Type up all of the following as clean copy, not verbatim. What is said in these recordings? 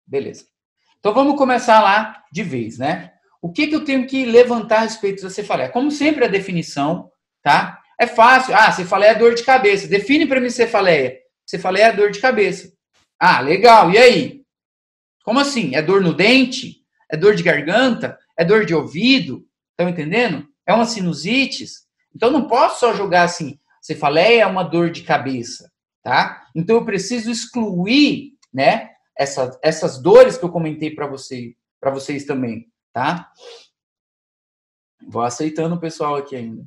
Beleza. Então vamos começar lá de vez, né? O que eu tenho que levantar a respeito da cefaleia? Como sempre, a definição, tá? É fácil. Ah, cefaleia é dor de cabeça. Define para mim cefaleia. Cefaleia é dor de cabeça. Ah, legal. E aí? Como assim? É dor no dente? É dor de garganta? É dor de ouvido? Estão entendendo? É uma sinusite? Então não posso só jogar assim, cefaleia é uma dor de cabeça, tá? Então eu preciso excluir, né, essas dores que eu comentei para vocês também, tá? Vou aceitando o pessoal aqui ainda.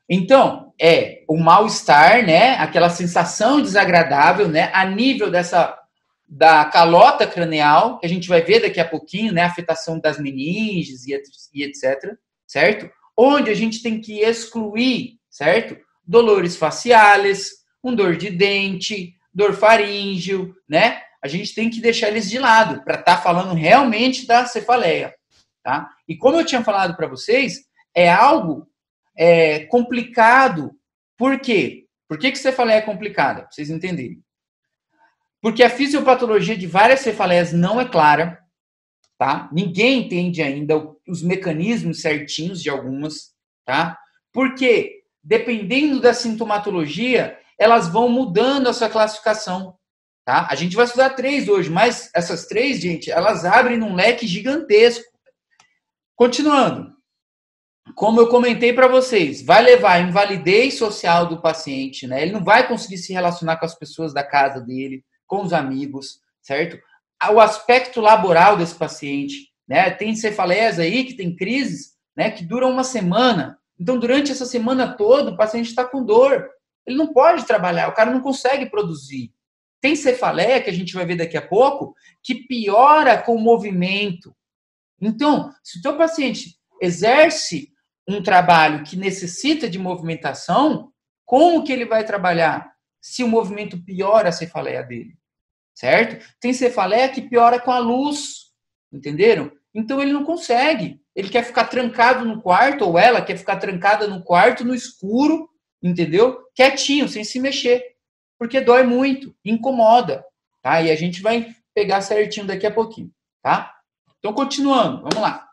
Então, é o mal-estar, né, aquela sensação desagradável, né, a nível da calota cranial, que a gente vai ver daqui a pouquinho, né, a afetação das meninges e etc, certo? Onde a gente tem que excluir, certo? Dolores faciais, dor de dente, dor faríngeo, né? A gente tem que deixar eles de lado para estar falando realmente da cefaleia, tá? E como eu tinha falado para vocês, é algo complicado. Por quê? Por que cefaleia é complicada? Para vocês entenderem. Porque a fisiopatologia de várias cefaleias não é clara, tá? Ninguém entende ainda os mecanismos certinhos de algumas, tá? Porque, dependendo da sintomatologia, elas vão mudando a sua classificação, tá? A gente vai estudar 3 hoje, mas essas 3, gente, elas abrem um leque gigantesco. Continuando. Como eu comentei para vocês, vai levar a invalidez social do paciente, né? Ele não vai conseguir se relacionar com as pessoas da casa dele, com os amigos, certo? O aspecto laboral desse paciente, né? Tem cefaleias aí que tem crises, né, que duram uma semana. Então, durante essa semana toda, o paciente está com dor. Ele não pode trabalhar, o cara não consegue produzir. Tem cefaleia, que a gente vai ver daqui a pouco, que piora com o movimento. Então, se o teu paciente exerce um trabalho que necessita de movimentação, como que ele vai trabalhar se o movimento piora a cefaleia dele? Certo? Tem cefaleia que piora com a luz, entenderam? Então ele não consegue. Ele quer ficar trancado no quarto, ou ela quer ficar trancada no quarto, no escuro, entendeu? Quietinho, sem se mexer. Porque dói muito, incomoda, tá? E a gente vai pegar certinho daqui a pouquinho, tá? Então, continuando, vamos lá.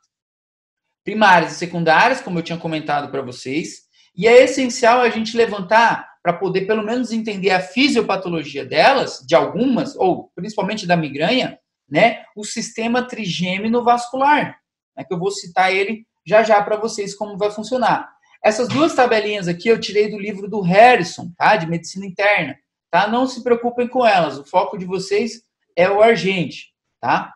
Primárias e secundárias, como eu tinha comentado para vocês, e é essencial a gente levantar para poder pelo menos entender a fisiopatologia delas, de algumas, ou principalmente da migrânia, né, o sistema trigêmino vascular, né, que eu vou citar ele já para vocês como vai funcionar. Essas 2 tabelinhas aqui eu tirei do livro do Harrison, tá, de medicina interna, tá? Não se preocupem com elas, o foco de vocês é o Argente, tá?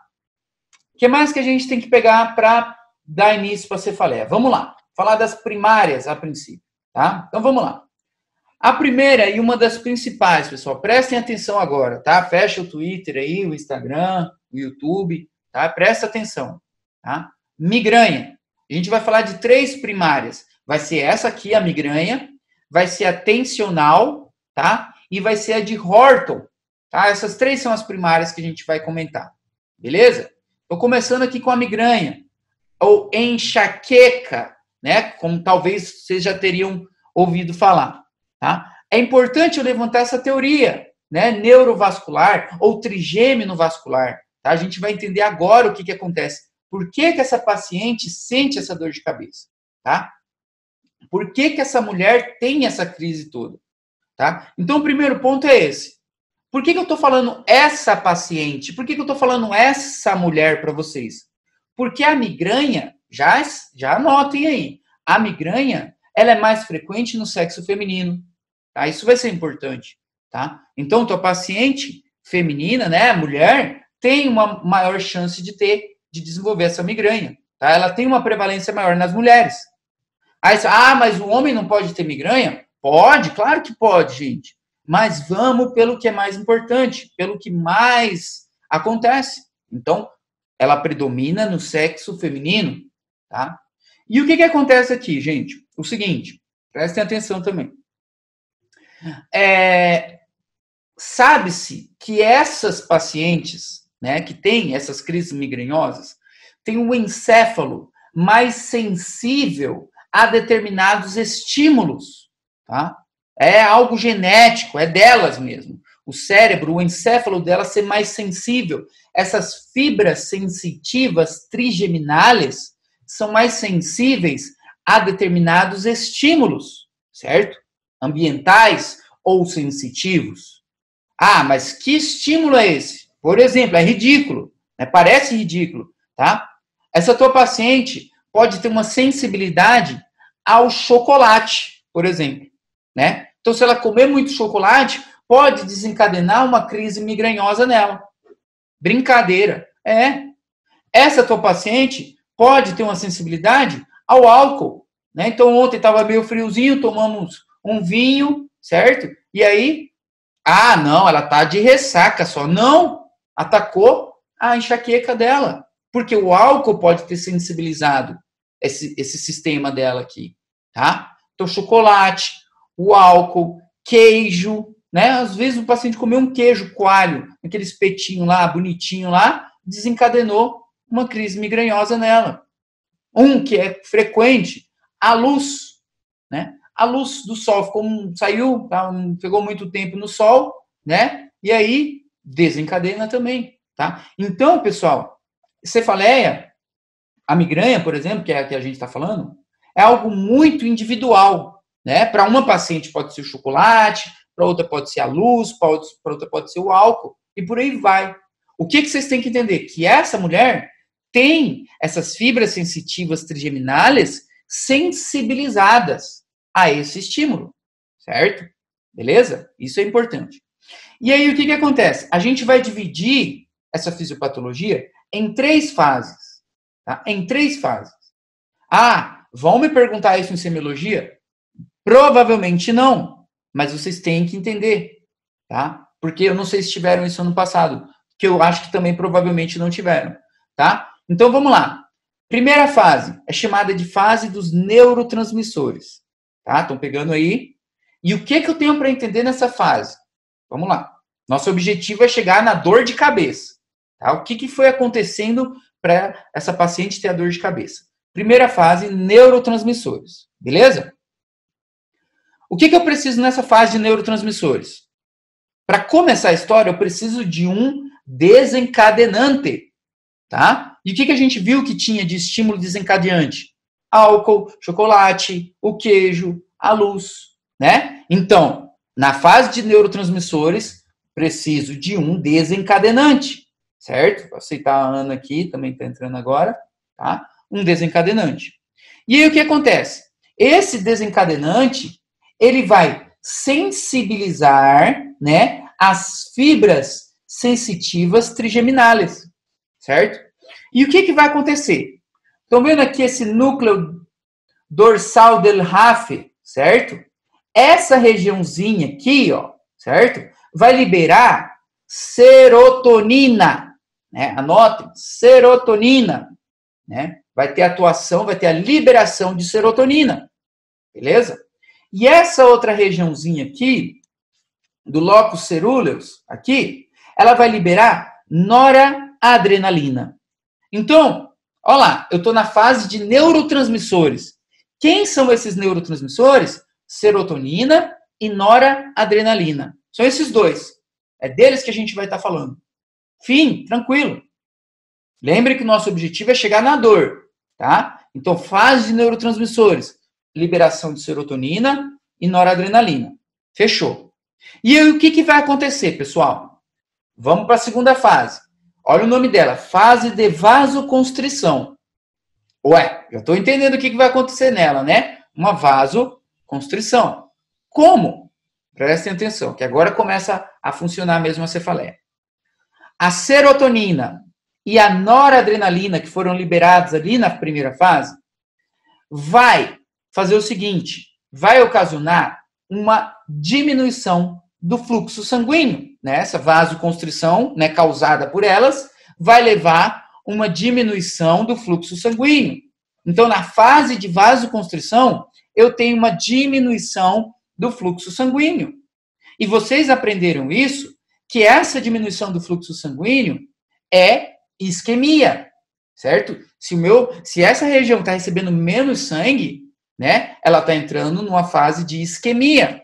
O que mais que a gente tem que pegar para dar início para a cefaleia? Vamos lá. Falar das primárias a princípio, tá? Então vamos lá. A primeira e uma das principais, pessoal, prestem atenção agora, tá? Fecha o Twitter aí, o Instagram, o YouTube, tá? Presta atenção, tá? Migranha. A gente vai falar de 3 primárias. Vai ser essa aqui, a migranha, vai ser a tensional, tá? E vai ser a de Horton, tá? Essas 3 são as primárias que a gente vai comentar, beleza? Estou começando aqui com a migranha, ou enxaqueca, né? Como talvez vocês já teriam ouvido falar, tá? É importante eu levantar essa teoria, né? Neurovascular ou trigêmino vascular, tá? A gente vai entender agora o que acontece. Por que essa paciente sente essa dor de cabeça, tá? Por que essa mulher tem essa crise toda, tá? Então, o primeiro ponto é esse. Por que eu estou falando essa paciente? Por que eu estou falando essa mulher para vocês? Porque a migranha, já anotem aí, a migranha, ela é mais frequente no sexo feminino, tá? Isso vai ser importante, tá? Então, tua paciente feminina, né, a mulher, tem uma maior chance de desenvolver essa migranha, tá? Ela tem uma prevalência maior nas mulheres. Aí, mas o homem não pode ter migranha? Pode, claro que pode, gente. Mas vamos pelo que é mais importante, pelo que mais acontece. Então, ela predomina no sexo feminino, tá? E o que acontece aqui, gente? O seguinte, prestem atenção também. Sabe-se que essas pacientes, né, que têm essas crises migranhosas, têm um encéfalo mais sensível a determinados estímulos, tá? É algo genético, é delas mesmo. O cérebro, o encéfalo dela ser mais sensível. essas fibras sensitivas trigeminais são mais sensíveis a determinados estímulos, certo? Ambientais ou sensitivos. Ah, mas que estímulo é esse? Por exemplo, é ridículo, né? Parece ridículo, tá? Essa tua paciente pode ter uma sensibilidade ao chocolate, por exemplo, né? Então, se ela comer muito chocolate, pode desencadenar uma crise migranhosa nela. Brincadeira. Essa tua paciente pode ter uma sensibilidade ao álcool, né? Então, ontem estava meio friozinho, tomamos um vinho, certo? E aí, não, ela tá de ressaca só. Não, atacou a enxaqueca dela. Porque o álcool pode ter sensibilizado esse sistema dela aqui, tá? Então, chocolate, o álcool, queijo, né? Às vezes o paciente comeu um queijo coalho, aquele espetinho lá, bonitinho lá, desencadenou uma crise migranhosa nela. Um que é frequente, a luz, né? A luz do sol saiu, pegou muito tempo no sol, né? E aí desencadena também, tá? Então, pessoal, cefaleia, a migrânia, por exemplo, que é a que a gente está falando, é algo muito individual, né? Para uma paciente pode ser o chocolate, para outra pode ser a luz, para outra pode ser o álcool, e por aí vai. O que vocês têm que entender? Que essa mulher tem essas fibras sensitivas trigeminais sensibilizadas a esse estímulo, certo? Beleza? Isso é importante. E aí, o que acontece? A gente vai dividir essa fisiopatologia em 3 fases, tá? Em 3 fases. Vão me perguntar isso em semiologia? Provavelmente não, mas vocês têm que entender, tá? Porque eu não sei se tiveram isso ano passado, que eu acho que também provavelmente não tiveram, tá? Então, vamos lá. Primeira fase é chamada de fase dos neurotransmissores, tá? Estão pegando aí? E o que eu tenho para entender nessa fase? Vamos lá. Nosso objetivo é chegar na dor de cabeça, tá? O que foi acontecendo para essa paciente ter a dor de cabeça? Primeira fase, neurotransmissores, beleza? O que eu preciso nessa fase de neurotransmissores? Para começar a história, eu preciso de um desencadenante, tá? E o que a gente viu que tinha de estímulo desencadeante? Álcool, chocolate, o queijo, a luz, né? Então, na fase de neurotransmissores, preciso de um desencadenante, certo? Vou aceitar a Ana aqui, também está entrando agora, tá? Um desencadenante. E aí o que acontece? Esse desencadenante, ele vai sensibilizar, né, as fibras sensitivas trigeminais, certo? E o que vai acontecer? Estão vendo aqui esse núcleo dorsal del Hafe, certo? Essa regiãozinha aqui, ó, certo? Vai liberar serotonina, né? Anotem, serotonina, né? Vai ter atuação, vai ter a liberação de serotonina, beleza? E essa outra regiãozinha aqui, do locus ceruleus, aqui, ela vai liberar noradrenalina. Então, olha lá, eu estou na fase de neurotransmissores. Quem são esses neurotransmissores? Serotonina e noradrenalina. São esses dois. É deles que a gente vai estar falando. Fim, tranquilo. Lembre que o nosso objetivo é chegar na dor, tá? Então, fase de neurotransmissores. Liberação de serotonina e noradrenalina. Fechou. E aí, o que vai acontecer, pessoal? Vamos para a segunda fase. Olha o nome dela, fase de vasoconstrição. Ué, já estou entendendo o que vai acontecer nela, né? Uma vasoconstrição. Como? Prestem atenção, que agora começa a funcionar mesmo a cefaleia. A serotonina e a noradrenalina, que foram liberados ali na primeira fase, vai fazer o seguinte, vai ocasionar uma diminuição do fluxo sanguíneo, né? Essa vasoconstrição, né, causada por elas, vai levar uma diminuição do fluxo sanguíneo. Então, na fase de vasoconstrição, eu tenho uma diminuição do fluxo sanguíneo. E vocês aprenderam isso, que essa diminuição do fluxo sanguíneo é isquemia, certo? Se essa região está recebendo menos sangue, né, ela está entrando numa fase de isquemia,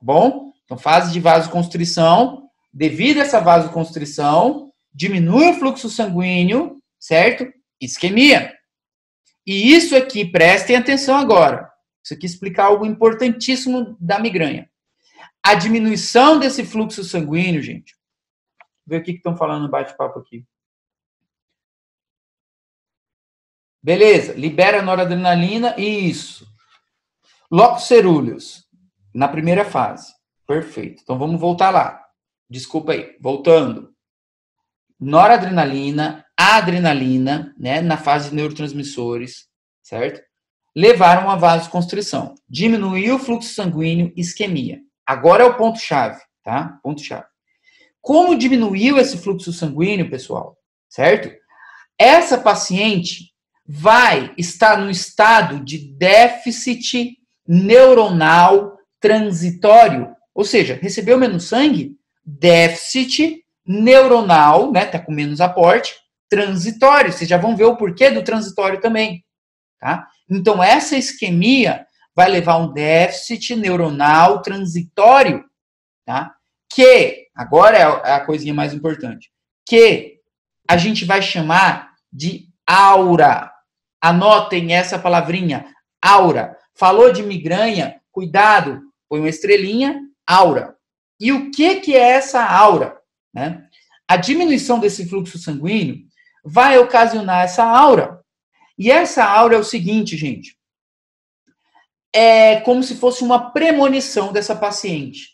bom? Então, fase de vasoconstrição, devido a essa vasoconstrição, diminui o fluxo sanguíneo, certo? Isquemia. E isso aqui, prestem atenção agora. Isso aqui explica algo importantíssimo da migrânia. A diminuição desse fluxo sanguíneo, gente. Vou ver o que estão falando no bate-papo aqui. Beleza, libera noradrenalina, isso. Locus cerúleus, na primeira fase. Perfeito. Então vamos voltar lá. Desculpa aí. Voltando. Noradrenalina, adrenalina, né, na fase de neurotransmissores, certo? Levaram a vasoconstrição. Diminuiu o fluxo sanguíneo, isquemia. Agora é o ponto-chave, tá? Ponto-chave. Como diminuiu esse fluxo sanguíneo, pessoal, certo? Essa paciente vai estar no estado de déficit neuronal transitório, ou seja, recebeu menos sangue, déficit neuronal, né, tá com menos aporte, transitório. Vocês já vão ver o porquê do transitório também, tá? Então, essa isquemia vai levar a um déficit neuronal transitório, tá? Que, agora é a coisinha mais importante, que a gente vai chamar de aura. Anotem essa palavrinha, aura. Falou de migrânia, cuidado, põe uma estrelinha, aura. E o que é essa aura? Né? A diminuição desse fluxo sanguíneo vai ocasionar essa aura. E essa aura é o seguinte, gente. É como se fosse uma premonição dessa paciente.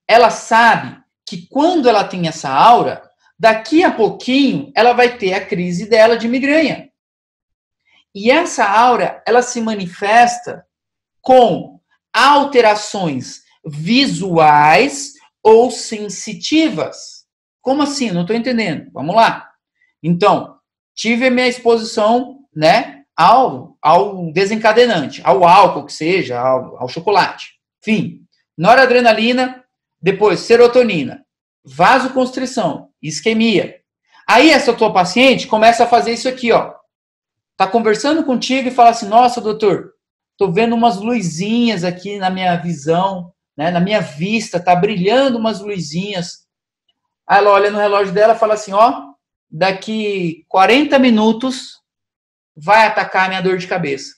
Ela sabe que quando ela tem essa aura, daqui a pouquinho ela vai ter a crise dela de migrânia. E essa aura, ela se manifesta com alterações visuais ou sensitivas. Como assim? Não estou entendendo. Vamos lá. Então, tive a minha exposição, né, ao desencadenante, ao álcool que seja, ao chocolate. Enfim, noradrenalina, depois serotonina, vasoconstrição, isquemia. Aí essa tua paciente começa a fazer isso aqui, ó. Tá conversando contigo e fala assim, nossa, doutor, tô vendo umas luzinhas aqui na minha visão, né, na minha vista, tá brilhando umas luzinhas. Aí ela olha no relógio dela e fala assim, ó, daqui 40 minutos vai atacar a minha dor de cabeça.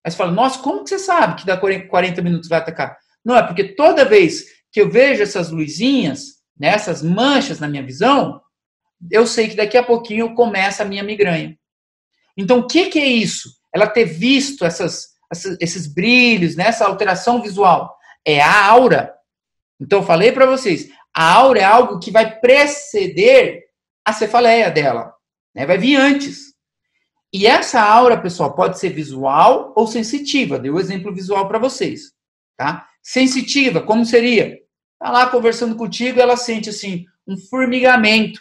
Aí você fala, nossa, como que você sabe que daqui 40 minutos vai atacar? Não, é porque toda vez que eu vejo essas luzinhas, né, essas manchas na minha visão, eu sei que daqui a pouquinho começa a minha migrânia. Então, o que é isso? Ela ter visto esses brilhos, né, essa alteração visual. É a aura. Então, eu falei para vocês, a aura é algo que vai preceder a cefaleia dela. Né, vai vir antes. E essa aura, pessoal, pode ser visual ou sensitiva. Dei o exemplo visual para vocês. Tá? Sensitiva, como seria? Tá lá conversando contigo e ela sente assim, um formigamento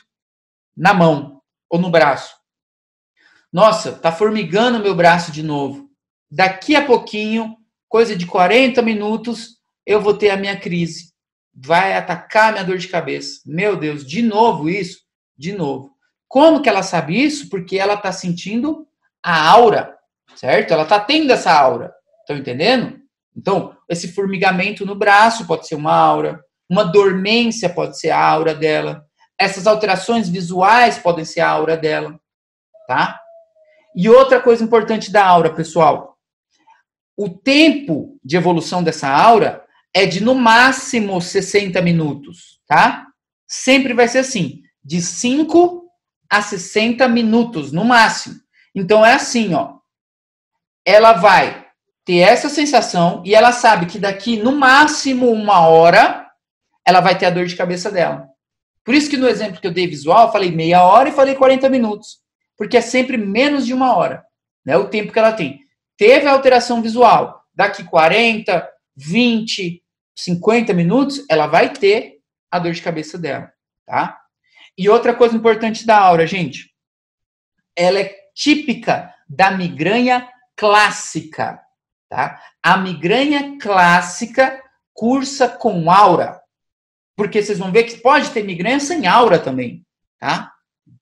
na mão ou no braço. Nossa, tá formigando meu braço de novo. Daqui a pouquinho, coisa de 40 minutos, eu vou ter a minha crise. Vai atacar a minha dor de cabeça. Meu Deus, de novo isso? De novo. Como que ela sabe isso? Porque ela tá sentindo a aura, certo? Ela tá tendo essa aura. Estão entendendo? Então, esse formigamento no braço pode ser uma aura. Uma dormência pode ser a aura dela. Essas alterações visuais podem ser a aura dela. Tá? E outra coisa importante da aura, pessoal. O tempo de evolução dessa aura é de, no máximo, 60 minutos, tá? Sempre vai ser assim, de 5 a 60 minutos, no máximo. Então, é assim, ó. Ela vai ter essa sensação e ela sabe que daqui, no máximo, 1 hora, ela vai ter a dor de cabeça dela. Por isso que no exemplo que eu dei visual, eu falei meia hora e falei 40 minutos. Porque é sempre menos de 1 hora, né? O tempo que ela tem. Teve a alteração visual, daqui 40, 20, 50 minutos, ela vai ter a dor de cabeça dela, tá? E outra coisa importante da aura, gente, ela é típica da migrânia clássica, tá? A migrânia clássica cursa com aura, porque vocês vão ver que pode ter migrânia sem aura também, tá?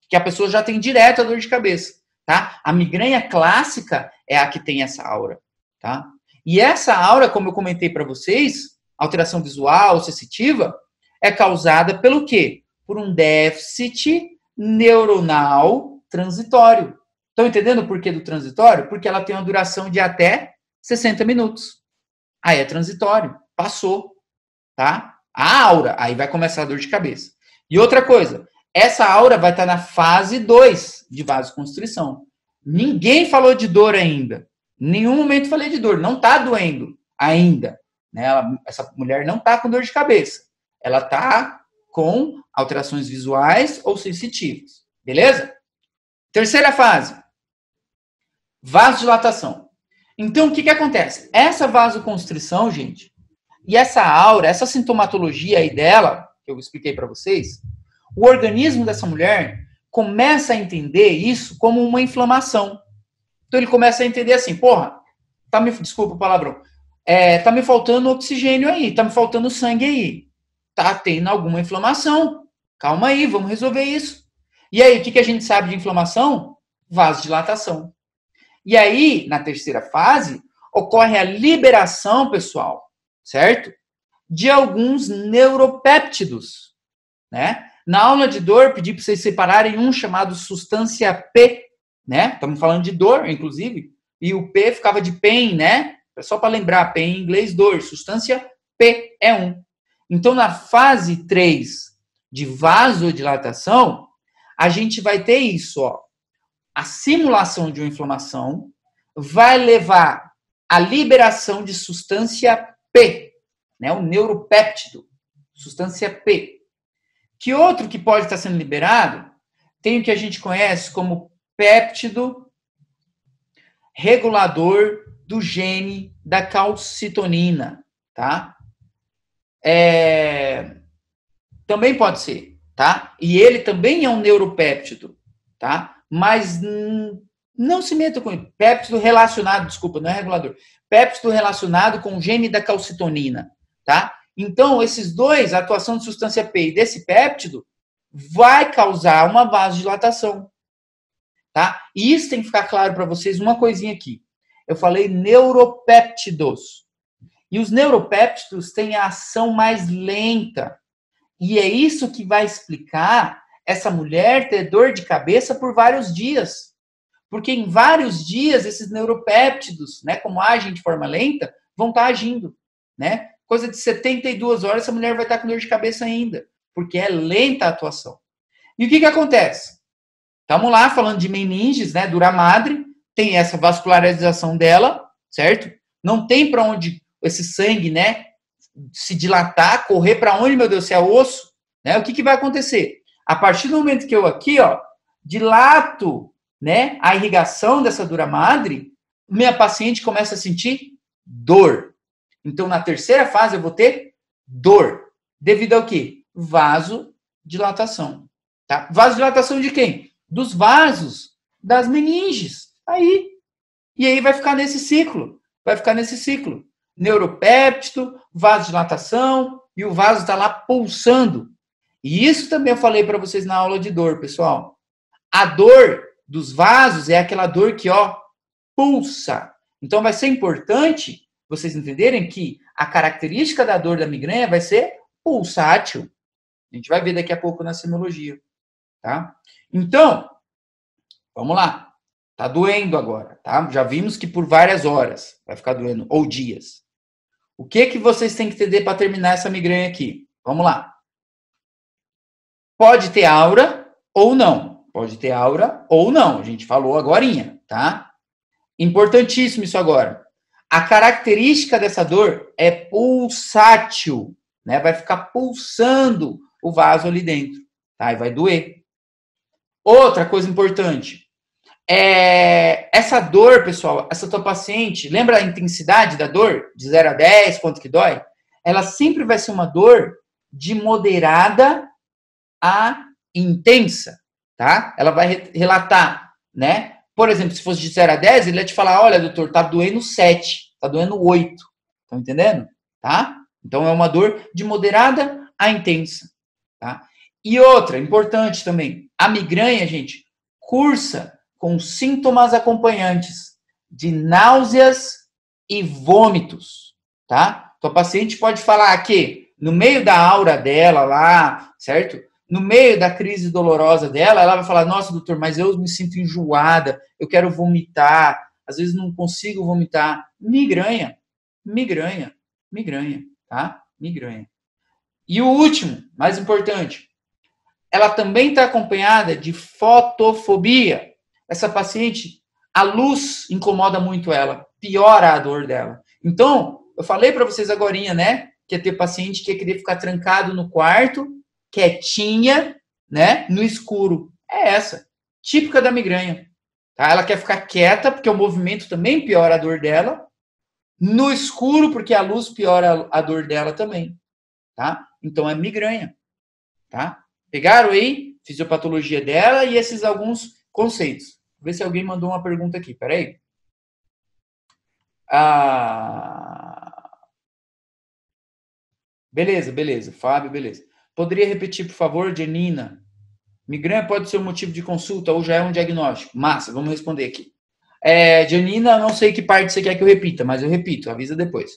Que a pessoa já tem direto a dor de cabeça, tá? A migrânia clássica é a que tem essa aura, tá? E essa aura, como eu comentei para vocês, alteração visual, sensitiva, é causada pelo quê? Por um déficit neuronal transitório. Estão entendendo o porquê do transitório? Porque ela tem uma duração de até 60 minutos. Aí é transitório, passou, tá? A aura, aí vai começar a dor de cabeça. E outra coisa, essa aura vai estar na fase 2 de vasoconstrição. Ninguém falou de dor ainda. Em nenhum momento falei de dor. Não está doendo ainda. Né? Essa mulher não está com dor de cabeça. Ela está com alterações visuais ou sensitivas. Beleza? Terceira fase. Vasodilatação. Então, o que acontece? Essa vasoconstrição, gente, e essa aura, essa sintomatologia aí dela, que eu expliquei para vocês, o organismo dessa mulher começa a entender isso como uma inflamação. Então ele começa a entender assim, porra, desculpa o palavrão, tá me faltando oxigênio aí, tá me faltando sangue aí, tá tendo alguma inflamação, calma aí, vamos resolver isso. E aí, o que a gente sabe de inflamação? Vasodilatação. E aí, na terceira fase, ocorre a liberação, pessoal, certo? De alguns neuropéptidos, né? Na aula de dor, pedi para vocês separarem um chamado substância P, né? Estamos falando de dor, inclusive, e o P ficava de pain, né? Só para lembrar, pain em inglês, dor. Substância P é um. Então, na fase 3 de vasodilatação, a gente vai ter isso, ó. A simulação de uma inflamação vai levar à liberação de substância P, né? O neuropéptido, substância P. Que outro que pode estar sendo liberado tem o que a gente conhece como péptido regulador do gene da calcitonina, tá? Também pode ser, tá? E ele também é um neuropéptido, tá? Mas não se meta com ele. Péptido relacionado, desculpa, não é regulador. Péptido relacionado com o gene da calcitonina, tá? Então, esses dois, a atuação de substância P e desse péptido, vai causar uma vasodilatação, tá? E isso tem que ficar claro para vocês, uma coisinha aqui. Eu falei neuropéptidos. E os neuropéptidos têm a ação mais lenta. E é isso que vai explicar essa mulher ter dor de cabeça por vários dias. Porque em vários dias, esses neuropéptidos, né, como agem de forma lenta, vão estar agindo, né? Coisa de 72 horas, essa mulher vai estar com dor de cabeça ainda, porque é lenta a atuação. E o que acontece? Estamos lá falando de meninges, né, dura madre, tem essa vascularização dela, certo? Não tem para onde esse sangue, né, se dilatar, correr para onde, meu Deus, se é osso, né? O que vai acontecer? A partir do momento que eu aqui, ó, dilato, né, a irrigação dessa dura madre, minha paciente começa a sentir dor. Então, na terceira fase, eu vou ter dor. Devido ao quê? Vasodilatação. Tá? Vasodilatação de quem? Dos vasos das meninges. Aí. E aí vai ficar nesse ciclo. Vai ficar nesse ciclo. Neuropéptido, vasodilatação, e o vaso está lá pulsando. E isso também eu falei para vocês na aula de dor, pessoal. A dor dos vasos é aquela dor que, ó, pulsa. Então vai ser importante vocês entenderem que a característica da dor da migrânia vai ser pulsátil. A gente vai ver daqui a pouco na semiologia, tá? Então, vamos lá. Tá doendo agora, tá? Já vimos que por várias horas vai ficar doendo, ou dias. O que vocês têm que entender para terminar essa migrânia aqui? Vamos lá. Pode ter aura ou não. Pode ter aura ou não. A gente falou agorinha, tá? Importantíssimo isso agora. A característica dessa dor é pulsátil, né? Vai ficar pulsando o vaso ali dentro, tá? E vai doer. Outra coisa importante. Essa dor, pessoal, essa tua paciente, lembra a intensidade da dor? De 0 a 10, quanto que dói? Ela sempre vai ser uma dor de moderada a intensa, tá? Ela vai relatar, né? Por exemplo, se fosse de 0 a 10, ele ia te falar, olha, doutor, tá doendo 7, tá doendo 8. Estão entendendo? Tá? Então, é uma dor de moderada a intensa, tá? E outra, importante também, a migrânia, gente, cursa com sintomas acompanhantes de náuseas e vômitos, tá? Tua paciente pode falar que no meio da aura dela lá, certo? no meio da crise dolorosa dela, ela vai falar, nossa, doutor, mas eu me sinto enjoada, eu quero vomitar, às vezes não consigo vomitar. Migrânia, tá? Migrânia. E o último, mais importante, ela também está acompanhada de fotofobia. Essa paciente, a luz incomoda muito ela, piora a dor dela. Então, eu falei para vocês agorinha, né, que ia ter paciente que ia querer ficar trancado no quarto, quietinha, né, no escuro. É essa, típica da migrânia. Tá? Ela quer ficar quieta, porque o movimento também piora a dor dela, no escuro, porque a luz piora a dor dela também. Tá? Então, é migrânia. Tá? Pegaram aí? Fisiopatologia dela e esses alguns conceitos. Vou ver se alguém mandou uma pergunta aqui. Peraí. Beleza. Fábio, beleza. Poderia repetir, por favor, Janina? Migrânia pode ser um motivo de consulta ou já é um diagnóstico? Massa, vamos responder aqui. Janina, não sei que parte você quer que eu repita, mas eu repito, avisa depois.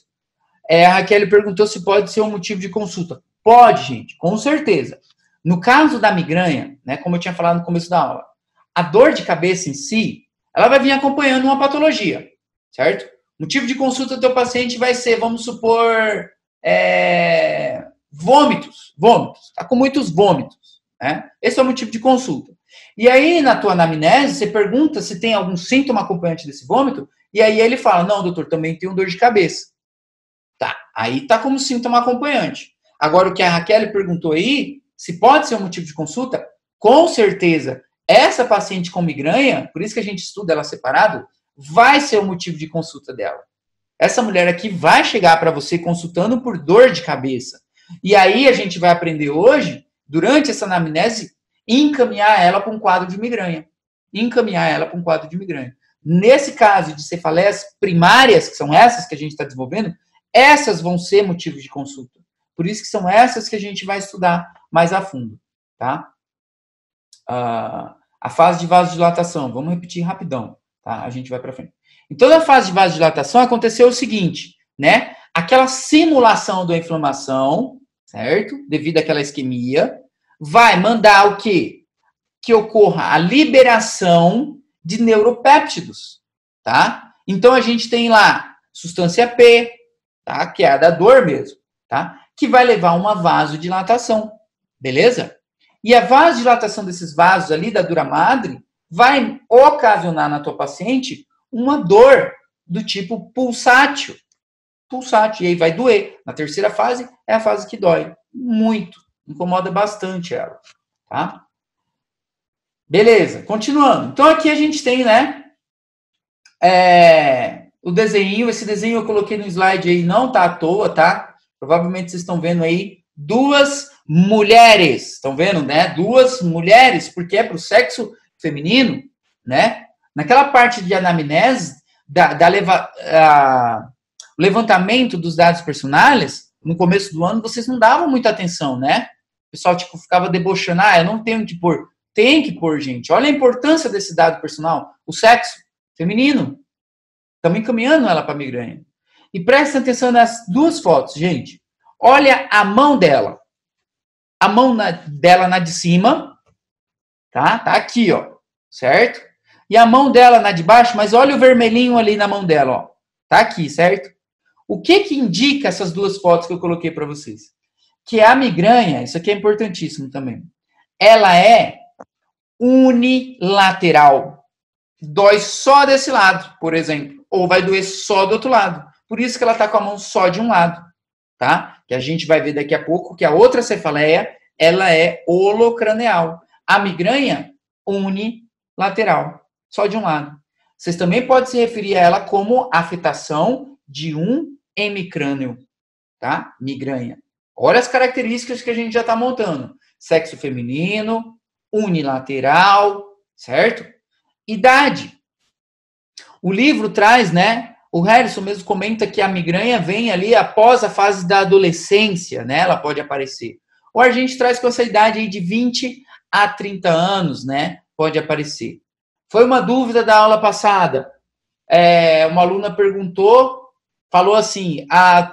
A Raquel perguntou se pode ser um motivo de consulta. Pode, gente, com certeza. No caso da migrânia, né, como eu tinha falado no começo da aula, a dor de cabeça em si, ela vai vir acompanhando uma patologia, certo? O motivo de consulta do teu paciente vai ser, vamos supor, vômitos. Tá com muitos vômitos, né? Esse é o motivo de consulta. E aí, na tua anamnese, você pergunta se tem algum síntoma acompanhante desse vômito, e aí ele fala, não, doutor, também tenho dor de cabeça. Tá, aí tá como síntoma acompanhante. Agora, o que a Raquel perguntou aí, se pode ser um motivo de consulta, com certeza, essa paciente com migrânia, por isso que a gente estuda ela separado, vai ser o motivo de consulta dela. Essa mulher aqui vai chegar para você consultando por dor de cabeça. E aí a gente vai aprender hoje, durante essa anamnese, encaminhar ela para um quadro de migrânia. Nesse caso de cefaleias primárias, que são essas que a gente está desenvolvendo, essas vão ser motivos de consulta. Por isso que são essas que a gente vai estudar mais a fundo, tá? A fase de vasodilatação, vamos repetir rapidão, tá? A gente vai para frente. Em toda a fase de vasodilatação aconteceu o seguinte, né? Aquela simulação da inflamação, certo? Devido àquela isquemia, vai mandar o quê? Que ocorra a liberação de neuropéptidos, tá? Então a gente tem lá substância P, tá? Que é a da dor mesmo, tá? Que vai levar a uma vasodilatação, beleza? E a vasodilatação desses vasos ali da dura madre vai ocasionar na tua paciente uma dor do tipo pulsátil. E aí vai doer. Na terceira fase é a fase que dói muito, incomoda bastante ela, tá? Beleza, continuando. Então aqui a gente tem, né, o desenho. Esse desenho eu coloquei no slide aí, não tá à toa, tá? Provavelmente vocês estão vendo aí duas mulheres, estão vendo, né? Duas mulheres, porque é para o sexo feminino, né? Naquela parte de anamnese, levantamento dos dados personais, no começo do ano, vocês não davam muita atenção, né? O pessoal, tipo, ficava debochando, eu não tenho que pôr. Tem que pôr, gente. Olha a importância desse dado personal. O sexo feminino. Estamos encaminhando ela para a migrânia. E prestem atenção nas duas fotos, gente. Olha a mão dela. A mão dela na de cima, tá? Tá aqui, ó. Certo? E a mão dela na de baixo, mas olha o vermelhinho ali na mão dela, ó. Tá aqui, certo? O que que indica essas duas fotos que eu coloquei para vocês? Que a migrânia, isso aqui é importantíssimo também, ela é unilateral. Dói só desse lado, por exemplo. Ou vai doer só do outro lado. Por isso que ela tá com a mão só de um lado, tá? Que a gente vai ver daqui a pouco que a outra cefaleia, ela é holocraneal. A migrânia, unilateral. Só de um lado. Vocês também podem se referir a ela como afetação de um hemicrâneo, tá? Migrânia. Olha as características que a gente já está montando. Sexo feminino, unilateral, certo? Idade. O livro traz, né? O Harrison mesmo comenta que a migrânia vem ali após a fase da adolescência, né? Ela pode aparecer. Ou a gente traz com essa idade aí de 20 a 30 anos, né? Pode aparecer. Foi uma dúvida da aula passada. Uma aluna perguntou, falou assim,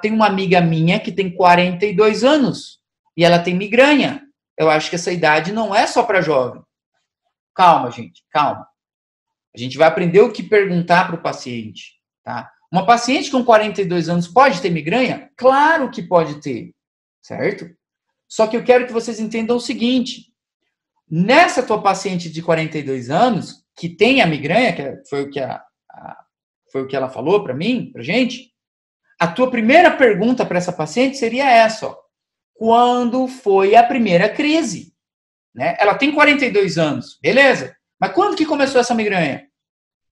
tem uma amiga minha que tem 42 anos e ela tem migrânia. eu acho que essa idade não é só para jovem. Calma, gente, calma. A gente vai aprender o que perguntar para o paciente, tá? Uma paciente com 42 anos pode ter migrânia? Claro que pode ter, certo? Só que eu quero que vocês entendam o seguinte, nessa tua paciente de 42 anos, que tem a migrânia, que foi o que ela falou para mim, pra gente, a tua primeira pergunta para essa paciente seria essa, ó. Quando foi a primeira crise? Né? Ela tem 42 anos, beleza. Mas quando que começou essa migrânia?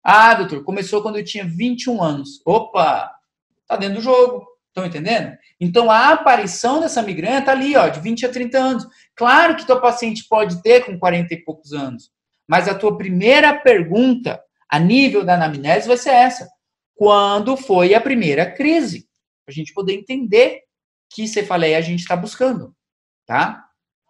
Ah, doutor, começou quando eu tinha 21 anos. Opa, tá dentro do jogo. Estão entendendo? Então, a aparição dessa migrânia tá ali, ó, de 20 a 30 anos. Claro que teu paciente pode ter com 40 e poucos anos. Mas a tua primeira pergunta, a nível da anamnese, vai ser essa. Quando foi a primeira crise? Para a gente poder entender que cefaleia a gente está buscando, tá?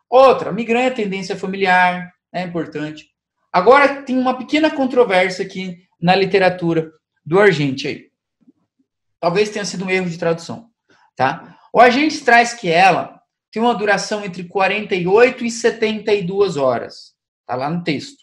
Outra, migrânia, tendência familiar, é importante. Agora, tem uma pequena controvérsia aqui na literatura do Argente aí. Talvez tenha sido um erro de tradução, tá? O Argente traz que ela tem uma duração entre 48 e 72 horas. Tá lá no texto,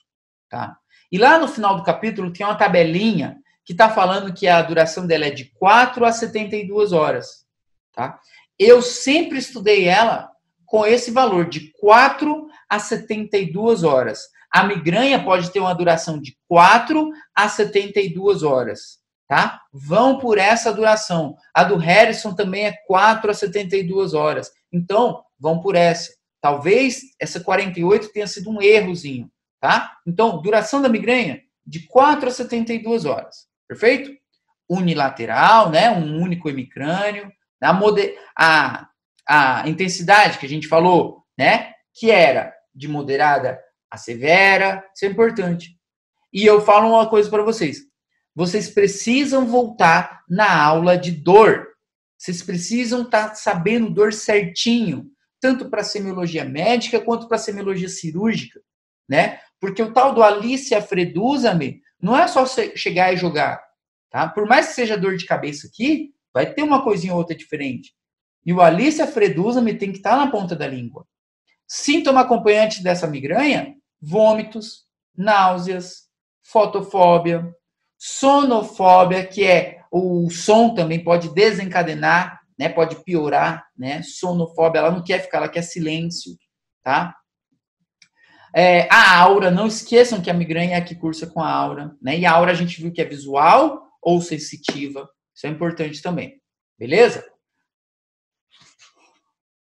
tá? E lá no final do capítulo tem uma tabelinha que está falando que a duração dela é de 4 a 72 horas, tá? Eu sempre estudei ela com esse valor de 4 a 72 horas. A migrânia pode ter uma duração de 4 a 72 horas, tá? Vão por essa duração. A do Harrison também é 4 a 72 horas. Então, vão por essa. Talvez essa 48 tenha sido um errozinho, tá? Então, duração da migrânia de 4 a 72 horas. Perfeito? Unilateral, né? Um único hemicrânio. A intensidade que a gente falou, né? Que era de moderada a severa, isso é importante. E eu falo uma coisa para vocês. Vocês precisam voltar na aula de dor. Vocês precisam estar sabendo dor certinho, tanto para semiologia médica quanto para semiologia cirúrgica, né? Porque o tal do Alicia Freduzame não é só chegar e jogar, tá? Por mais que seja dor de cabeça aqui, vai ter uma coisinha ou outra diferente. E o Alicia Freduzame tem que estar na ponta da língua. Síntoma acompanhante dessa migrânia: vômitos, náuseas, fotofóbia, sonofóbia, que é o som também pode desencadenar, né? Pode piorar, né? Sonofóbia, ela não quer ficar, ela quer silêncio, tá? A aura, não esqueçam que a migrânia é a que cursa com a aura, né? E a aura a gente viu que é visual ou sensitiva, isso é importante também, beleza?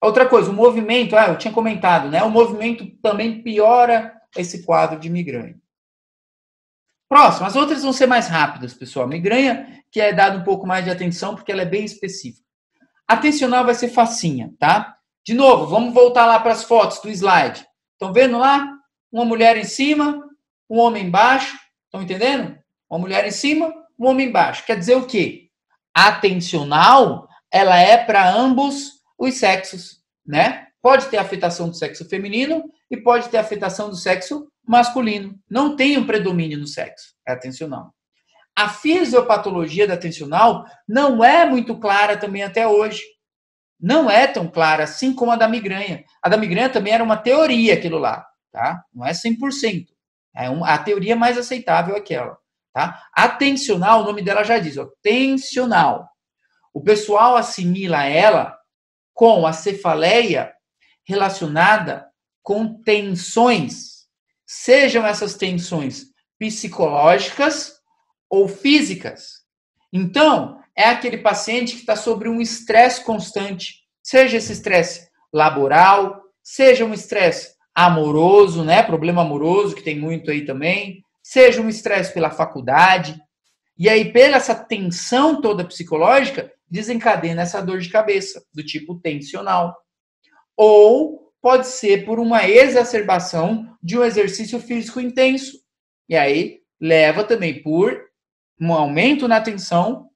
Outra coisa, o movimento, eu tinha comentado, né? O movimento também piora esse quadro de migrânia. Próximo, as outras vão ser mais rápidas, pessoal. Migrânia, que é dado um pouco mais de atenção, porque ela é bem específica. Atencional vai ser facinha, tá? De novo, vamos voltar lá para as fotos do slide. Estão vendo lá? Uma mulher em cima, um homem embaixo. Estão entendendo? Uma mulher em cima, um homem embaixo. Quer dizer o quê? Atencional, ela é para ambos os sexos, né? Pode ter afetação do sexo feminino e pode ter afetação do sexo masculino. Não tem um predomínio no sexo, é atencional. A fisiopatologia da atencional não é muito clara também até hoje. Não é tão clara assim como a da migrânia. A da migrânia também era uma teoria, aquilo lá, tá? Não é 100%. A teoria mais aceitável é aquela, tá? Atencional, o nome dela já diz, ó, tensional. O pessoal assimila ela com a cefaleia relacionada com tensões, sejam essas tensões psicológicas ou físicas. Então, é aquele paciente que está sobre um estresse constante, seja esse estresse laboral, seja um estresse amoroso, né, problema amoroso, que tem muito aí também, seja um estresse pela faculdade, e aí, pela essa tensão toda psicológica, desencadena essa dor de cabeça, do tipo tensional. Ou pode ser por uma exacerbação de um exercício físico intenso. E aí, leva também por um aumento na tensão,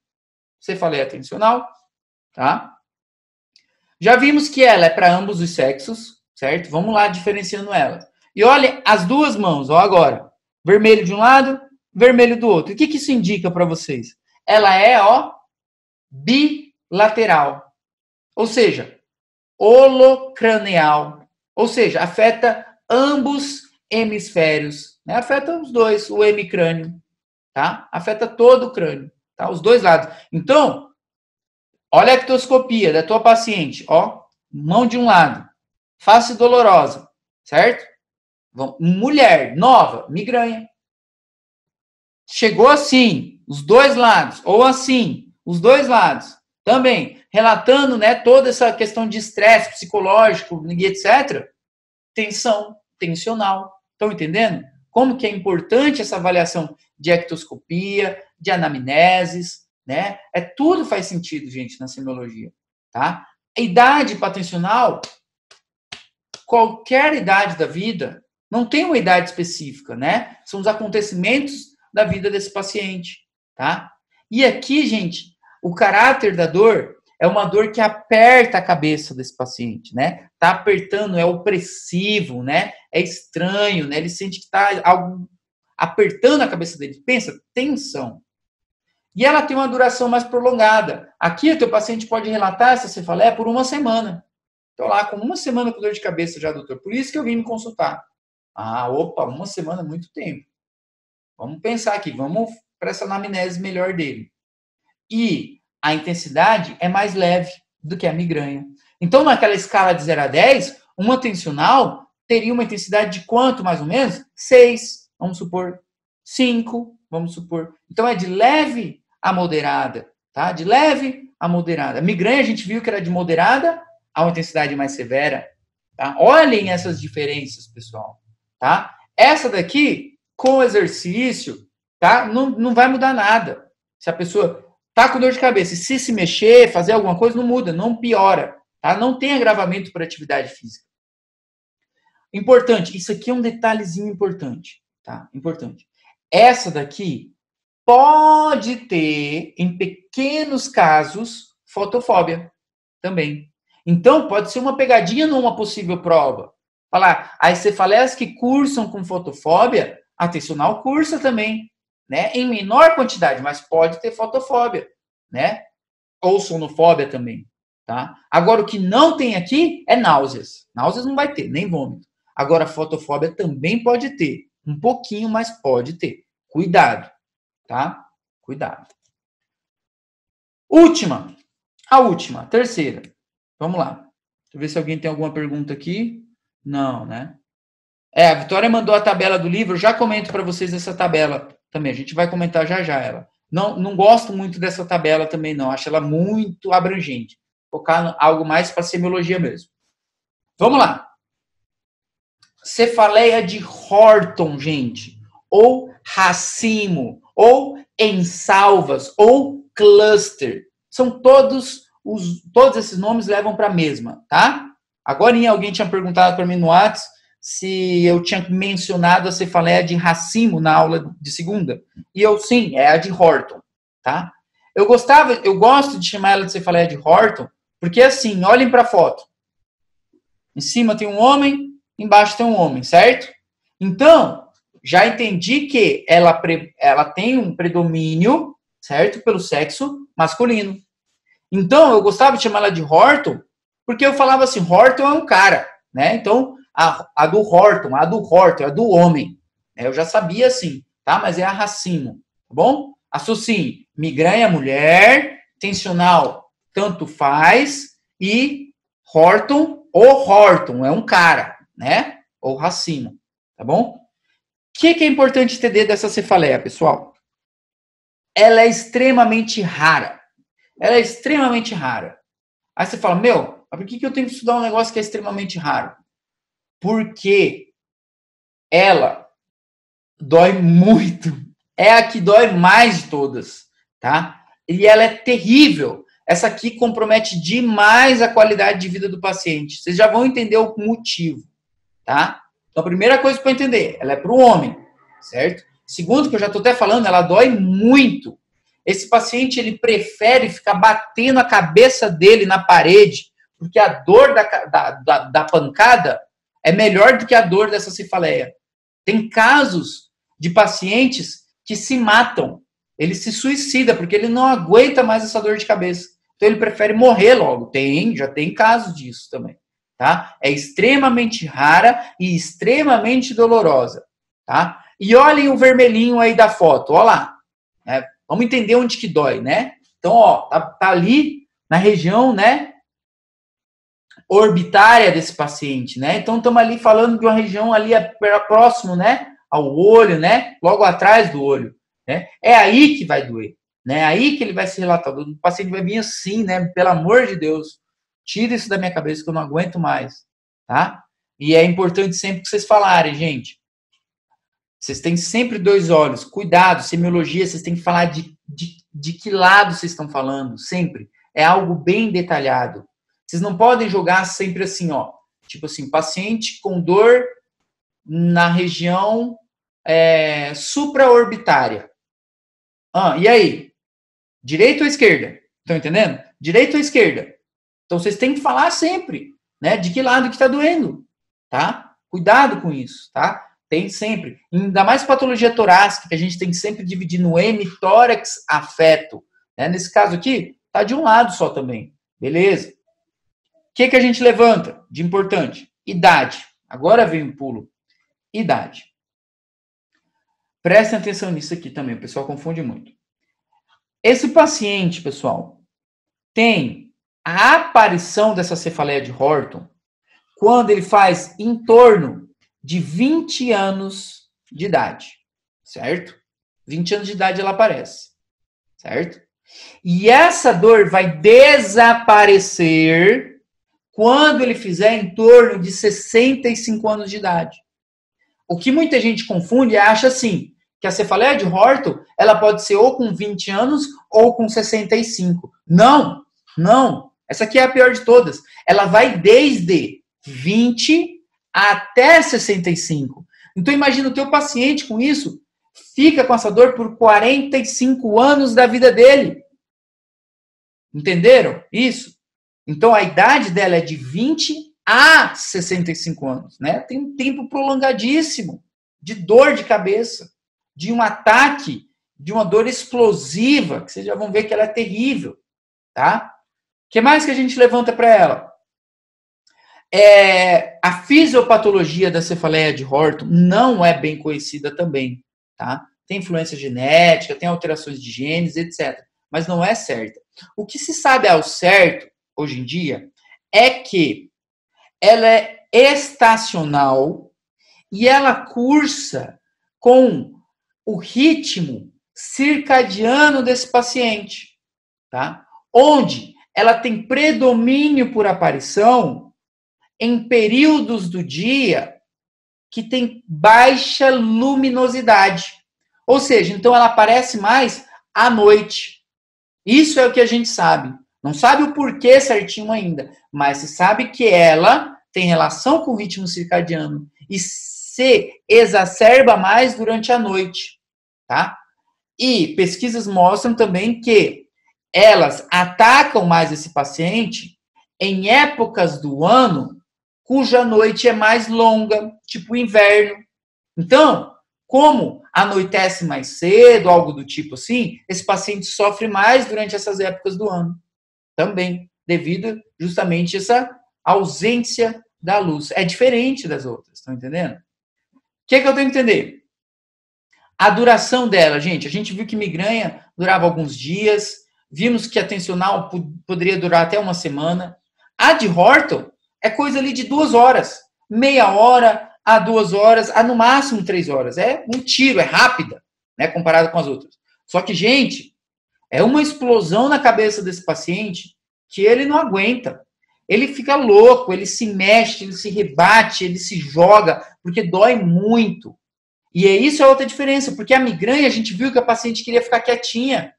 cefaleia tensional, tá? Já vimos que ela é para ambos os sexos, certo? Vamos lá diferenciando ela. E olha as duas mãos, ó, agora. Vermelho de um lado, vermelho do outro. O que isso indica para vocês? Ela é, ó, bilateral. Ou seja, holocraneal. Ou seja, afeta ambos hemisférios, né? Afeta os dois, o hemicrânio, tá? Afeta todo o crânio, tá? Os dois lados. Então, olha a ectoscopia da tua paciente, ó, mão de um lado, face dolorosa, certo? Mulher, nova, migraña. Chegou assim, os dois lados, ou assim, os dois lados, também, relatando, né, toda essa questão de estresse psicológico e etc. Tensão, tensional. Estão entendendo? Como que é importante essa avaliação de ectoscopia, de anamneses, né? Tudo faz sentido, gente, na semiologia, tá? A idade para tensional, qualquer idade da vida, não tem uma idade específica, né? São os acontecimentos da vida desse paciente, tá? E aqui, gente, o caráter da dor é uma dor que aperta a cabeça desse paciente, né? Tá apertando, é opressivo, né? É estranho, né? Ele sente que tá algo apertando a cabeça dele. Pensa, tensão. E ela tem uma duração mais prolongada. Aqui, o teu paciente pode relatar essa cefaleia por uma semana. Estou lá com uma semana com dor de cabeça já, doutor. Por isso que eu vim me consultar. Ah, opa, uma semana é muito tempo. Vamos pensar aqui, vamos para essa anamnese melhor dele. E a intensidade é mais leve do que a migraña. Então, naquela escala de 0 a 10, uma tensional teria uma intensidade de quanto, mais ou menos? 6, vamos supor. 5, vamos supor. Então, é de leve a moderada, tá? De leve a moderada. A migraña, a gente viu que era de moderada a uma intensidade mais severa, tá? Olhem essas diferenças, pessoal, tá? Essa daqui, com exercício, tá? Não vai mudar nada. Se a pessoa tá com dor de cabeça e se mexer, fazer alguma coisa, não muda, não piora, tá? Não tem agravamento por atividade física. Importante, isso aqui é um detalhezinho importante, tá? Importante. Essa daqui pode ter, em pequenos casos, fotofóbia também. Então, pode ser uma pegadinha numa possível prova. Falar, as cefaleias que cursam com fotofóbia, a tensional cursa também, né? Em menor quantidade, mas pode ter fotofóbia, né? Ou sonofóbia também, tá? Agora, o que não tem aqui é náuseas. Náuseas não vai ter, nem vômito. Agora, fotofóbia também pode ter. Um pouquinho, mas pode ter. Cuidado, tá? Cuidado. A última, terceira. Vamos lá. Deixa eu ver se alguém tem alguma pergunta aqui. Não, né? A Vitória mandou a tabela do livro. Eu já comento para vocês essa tabela também. A gente vai comentar já ela. Não gosto muito dessa tabela também, não. Acho ela muito abrangente. Focar em algo mais para semiologia mesmo. Vamos lá. Cefaleia de Horton, gente. Ou racimo. Ou em salvas. Ou cluster. São todos esses nomes levam para a mesma, tá? Agora alguém tinha perguntado para mim no WhatsApp se eu tinha mencionado a cefaleia de racimo na aula de segunda. E eu, sim, é a de Horton, tá? Eu gosto de chamar ela de cefaleia de Horton, porque assim, olhem para a foto. Em cima tem um homem, embaixo tem um homem, certo? Então, já entendi que ela tem um predomínio, certo? Pelo sexo masculino. Então, eu gostava de chamar ela de Horton, porque eu falava assim, Horton é um cara, né? Então, a do Horton, é do homem. Eu já sabia assim, tá? Mas é a racimo, tá bom? Associe migraña mulher, tensional tanto faz, e Horton ou Horton é um cara, né? Ou racimo, tá bom? O que é importante entender dessa cefaleia, pessoal? Ela é extremamente rara. Ela é extremamente rara. Aí você fala, meu, mas por que eu tenho que estudar um negócio que é extremamente raro? Porque ela dói muito. É a que dói mais de todas, tá? E ela é terrível. Essa aqui compromete demais a qualidade de vida do paciente. Vocês já vão entender o motivo, tá? Então, a primeira coisa para entender, ela é para o homem, certo? Segundo, que eu já estou até falando, ela dói muito. Esse paciente, ele prefere ficar batendo a cabeça dele na parede, porque a dor da pancada é melhor do que a dor dessa cefaleia. Tem casos de pacientes que se matam. Ele se suicida, porque ele não aguenta mais essa dor de cabeça. Então, ele prefere morrer logo. Já tem casos disso também. tá? É extremamente rara e extremamente dolorosa, tá? E olhem o vermelhinho aí da foto, ó lá. Né? Vamos entender onde que dói, né? Então, ó, tá ali na região, né, orbitária desse paciente, né? Então, estamos ali falando de uma região ali próximo, né, ao olho, né, logo atrás do olho, né? É aí que vai doer, né? É aí que ele vai se relatar. O paciente vai vir assim, né? Pelo amor de Deus, tira isso da minha cabeça que eu não aguento mais, tá? E é importante sempre que vocês falarem, gente. Vocês têm sempre dois olhos. Cuidado, semiologia, vocês têm que falar de que lado vocês estão falando, sempre. É algo bem detalhado. Vocês não podem jogar sempre assim, ó. Tipo assim, paciente com dor na região supraorbitária. E aí? Direita ou esquerda? Estão entendendo? Direita ou esquerda? Então, vocês têm que falar sempre, né? De que lado que está doendo, tá? Cuidado com isso, tá? Tem sempre. Ainda mais patologia torácica, que a gente tem que sempre dividir no hemitórax afeto. Né? Nesse caso aqui, tá de um lado só também. Beleza? O que a gente levanta de importante? Idade. Agora vem o pulo. Idade. Prestem atenção nisso aqui também, o pessoal confunde muito. Esse paciente, pessoal, tem a aparição dessa cefaleia de Horton quando ele faz em torno de 20 anos de idade, certo? 20 anos de idade ela aparece, certo? E essa dor vai desaparecer quando ele fizer em torno de 65 anos de idade. O que muita gente confunde e acha assim, que a cefaleia de Horton, ela pode ser ou com 20 anos ou com 65. Não, não. Essa aqui é a pior de todas. Ela vai desde 20 até 65. Então, imagina o teu paciente com isso, fica com essa dor por 45 anos da vida dele. Entenderam isso? Então, a idade dela é de 20 a 65 anos, né? Tem um tempo prolongadíssimo de dor de cabeça, de um ataque, de uma dor explosiva, que vocês já vão ver que ela é terrível, tá? O que mais que a gente levanta para ela? A fisiopatologia da cefaleia de Horton não é bem conhecida também, tá? Tem influência genética, tem alterações de genes, etc. Mas não é certa. O que se sabe ao certo, hoje em dia, é que ela é estacional e ela cursa com o ritmo circadiano desse paciente, tá? Onde ela tem predomínio por aparição em períodos do dia que tem baixa luminosidade. Ou seja, então ela aparece mais à noite. Isso é o que a gente sabe. Não sabe o porquê certinho ainda, mas se sabe que ela tem relação com o ritmo circadiano e se exacerba mais durante a noite, tá? E pesquisas mostram também que elas atacam mais esse paciente em épocas do ano cuja noite é mais longa, tipo inverno. Então, como anoitece mais cedo, algo do tipo assim, esse paciente sofre mais durante essas épocas do ano. Também, devido justamente a essa ausência da luz. É diferente das outras, estão entendendo? O que eu tenho que entender? A duração dela, gente, a gente viu que migraña durava alguns dias, vimos que a tensional poderia durar até uma semana. A de Horton é coisa ali de 2 horas, meia hora a 2 horas, a no máximo 3 horas. É um tiro, é rápida, né, comparado com as outras. Só que, gente, é uma explosão na cabeça desse paciente que ele não aguenta. Ele fica louco, ele se mexe, ele se rebate, ele se joga, porque dói muito. E isso é outra diferença, porque a migraña a gente viu que a paciente queria ficar quietinha.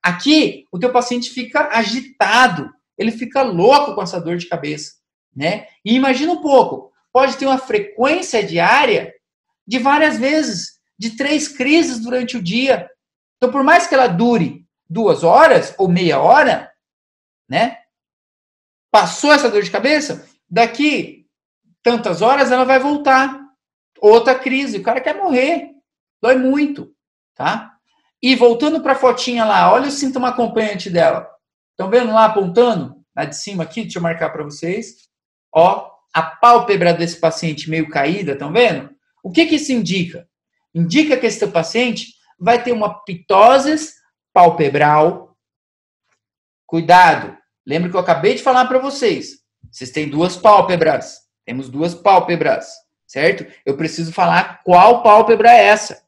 Aqui, o teu paciente fica agitado, ele fica louco com essa dor de cabeça, né? E imagina um pouco, pode ter uma frequência diária de várias vezes, de 3 crises durante o dia. Então, por mais que ela dure 2 horas ou meia hora, né? Passou essa dor de cabeça, daqui tantas horas ela vai voltar. Outra crise, o cara quer morrer, dói muito, tá? E voltando para a fotinha lá, olha o síntoma acompanhante dela. Estão vendo lá apontando? Lá de cima aqui, deixa eu marcar para vocês. Ó, a pálpebra desse paciente meio caída, estão vendo? O que isso indica? Indica que esse teu paciente vai ter uma pitose palpebral. Cuidado, lembra que eu acabei de falar para vocês. Vocês têm duas pálpebras. Temos duas pálpebras, certo? Eu preciso falar qual pálpebra é essa.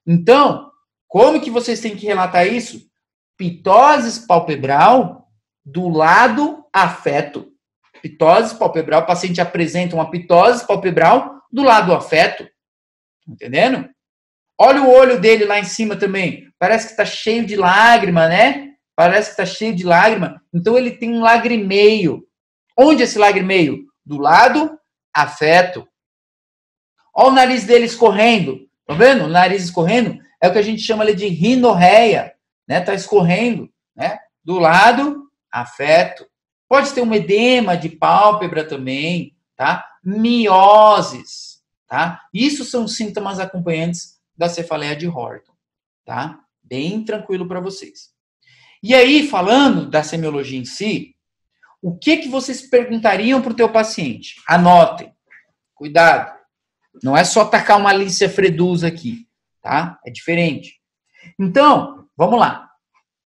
Então, como que vocês têm que relatar isso? Pitose palpebral do lado afeto. Pitose palpebral, o paciente apresenta uma pitose palpebral do lado afeto. Entendendo? Olha o olho dele lá em cima também. Parece que está cheio de lágrima, né? Parece que está cheio de lágrima. Então ele tem um lagrimeio. Onde é esse lagrimeio? Do lado afeto. Olha o nariz dele escorrendo. Tá vendo? O nariz escorrendo é o que a gente chama de rinorreia. Né? Tá escorrendo, né? Do lado afeto. Pode ter um edema de pálpebra também, tá? Mioses, tá? Isso são sintomas acompanhantes da cefaleia de Horton, tá? Bem tranquilo para vocês. E aí, falando da semiologia em si, o que vocês perguntariam para o teu paciente? Anotem. Cuidado. Não é só tacar uma Alicia Fredusa aqui, tá? É diferente. Então, vamos lá.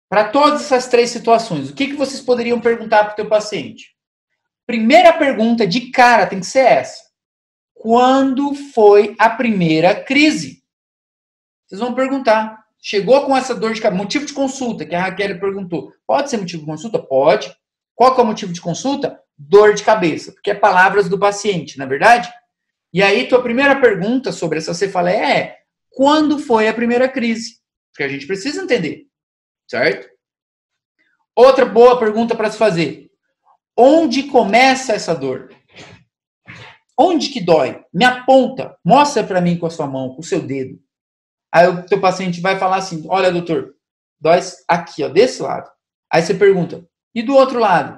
Para todas essas três situações, o que vocês poderiam perguntar para o teu paciente? Primeira pergunta de cara tem que ser essa. Quando foi a primeira crise? Vocês vão perguntar. Chegou com essa dor de cabeça. Motivo de consulta, que a Raquel perguntou. Pode ser motivo de consulta? Pode. Qual que é o motivo de consulta? Dor de cabeça. Porque é palavras do paciente, não é verdade? E aí, tua primeira pergunta sobre essa cefaleia é: quando foi a primeira crise? Porque a gente precisa entender. Certo? Outra boa pergunta para se fazer. Onde começa essa dor? Onde que dói? Me aponta. Mostra para mim com a sua mão, com o seu dedo. Aí o teu paciente vai falar assim: olha, doutor, dói aqui, ó, desse lado. Aí você pergunta: e do outro lado?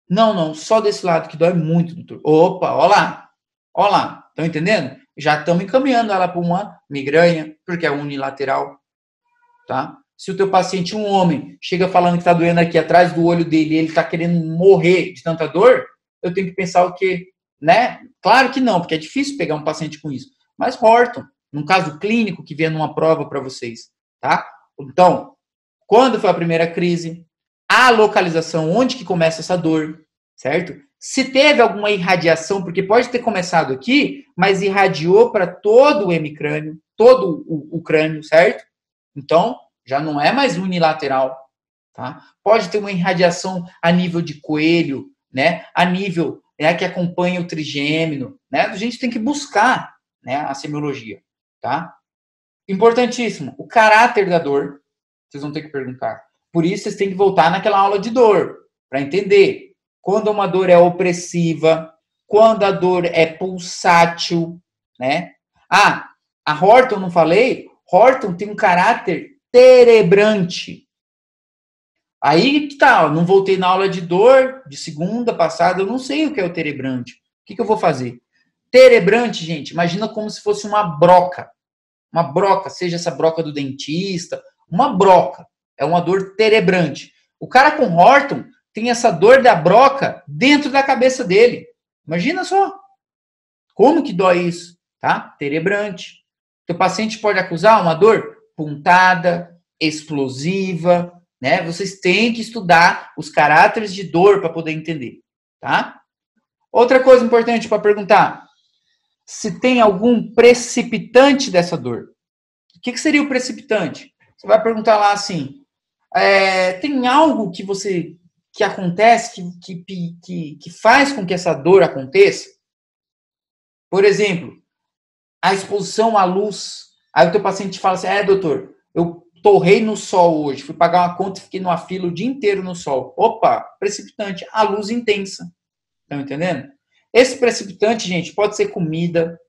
Não, só desse lado que dói muito, doutor. Opa, ó lá. Ó lá. Estão entendendo? Já estamos encaminhando ela para uma migraña, porque é unilateral. Tá? Se o teu paciente, um homem, chega falando que está doendo aqui atrás do olho dele e ele está querendo morrer de tanta dor, eu tenho que pensar o quê? Né? Claro que não, porque é difícil pegar um paciente com isso. Mas Horton, num caso clínico que vier numa prova para vocês. Tá? Então, quando foi a primeira crise? A localização, onde que começa essa dor? Certo? Se teve alguma irradiação, porque pode ter começado aqui, mas irradiou para todo o hemicrânio, todo o crânio, certo? Então, já não é mais unilateral, tá? Pode ter uma irradiação a nível de coelho, né? A nível que acompanha o trigêmino, né? A gente tem que buscar, né, a semiologia, tá? Importantíssimo, o caráter da dor, vocês vão ter que perguntar. Por isso, vocês têm que voltar naquela aula de dor, para entender quando uma dor é opressiva, quando a dor é pulsátil, né? Ah, a Horton, não falei? Horton tem um caráter terebrante. Aí que tá, não voltei na aula de dor de segunda passada, eu não sei o que é o terebrante. O que eu vou fazer? Terebrante, gente, imagina como se fosse uma broca. Uma broca, seja essa broca do dentista, uma broca. É uma dor terebrante. O cara com Horton tem essa dor da broca dentro da cabeça dele. Imagina só. Como que dói isso? Tá? Terebrante. Teu paciente pode acusar uma dor pontada, explosiva, né? Vocês têm que estudar os caráteres de dor para poder entender, tá? Outra coisa importante para perguntar: se tem algum precipitante dessa dor. O que seria o precipitante? Você vai perguntar lá assim: tem algo que acontece, que faz com que essa dor aconteça? Por exemplo, a exposição à luz. Aí o teu paciente fala assim: doutor, eu torrei no sol hoje, fui pagar uma conta e fiquei numa fila o dia inteiro no sol. Opa, precipitante, a luz intensa. Estão entendendo? Esse precipitante, gente, pode ser comida,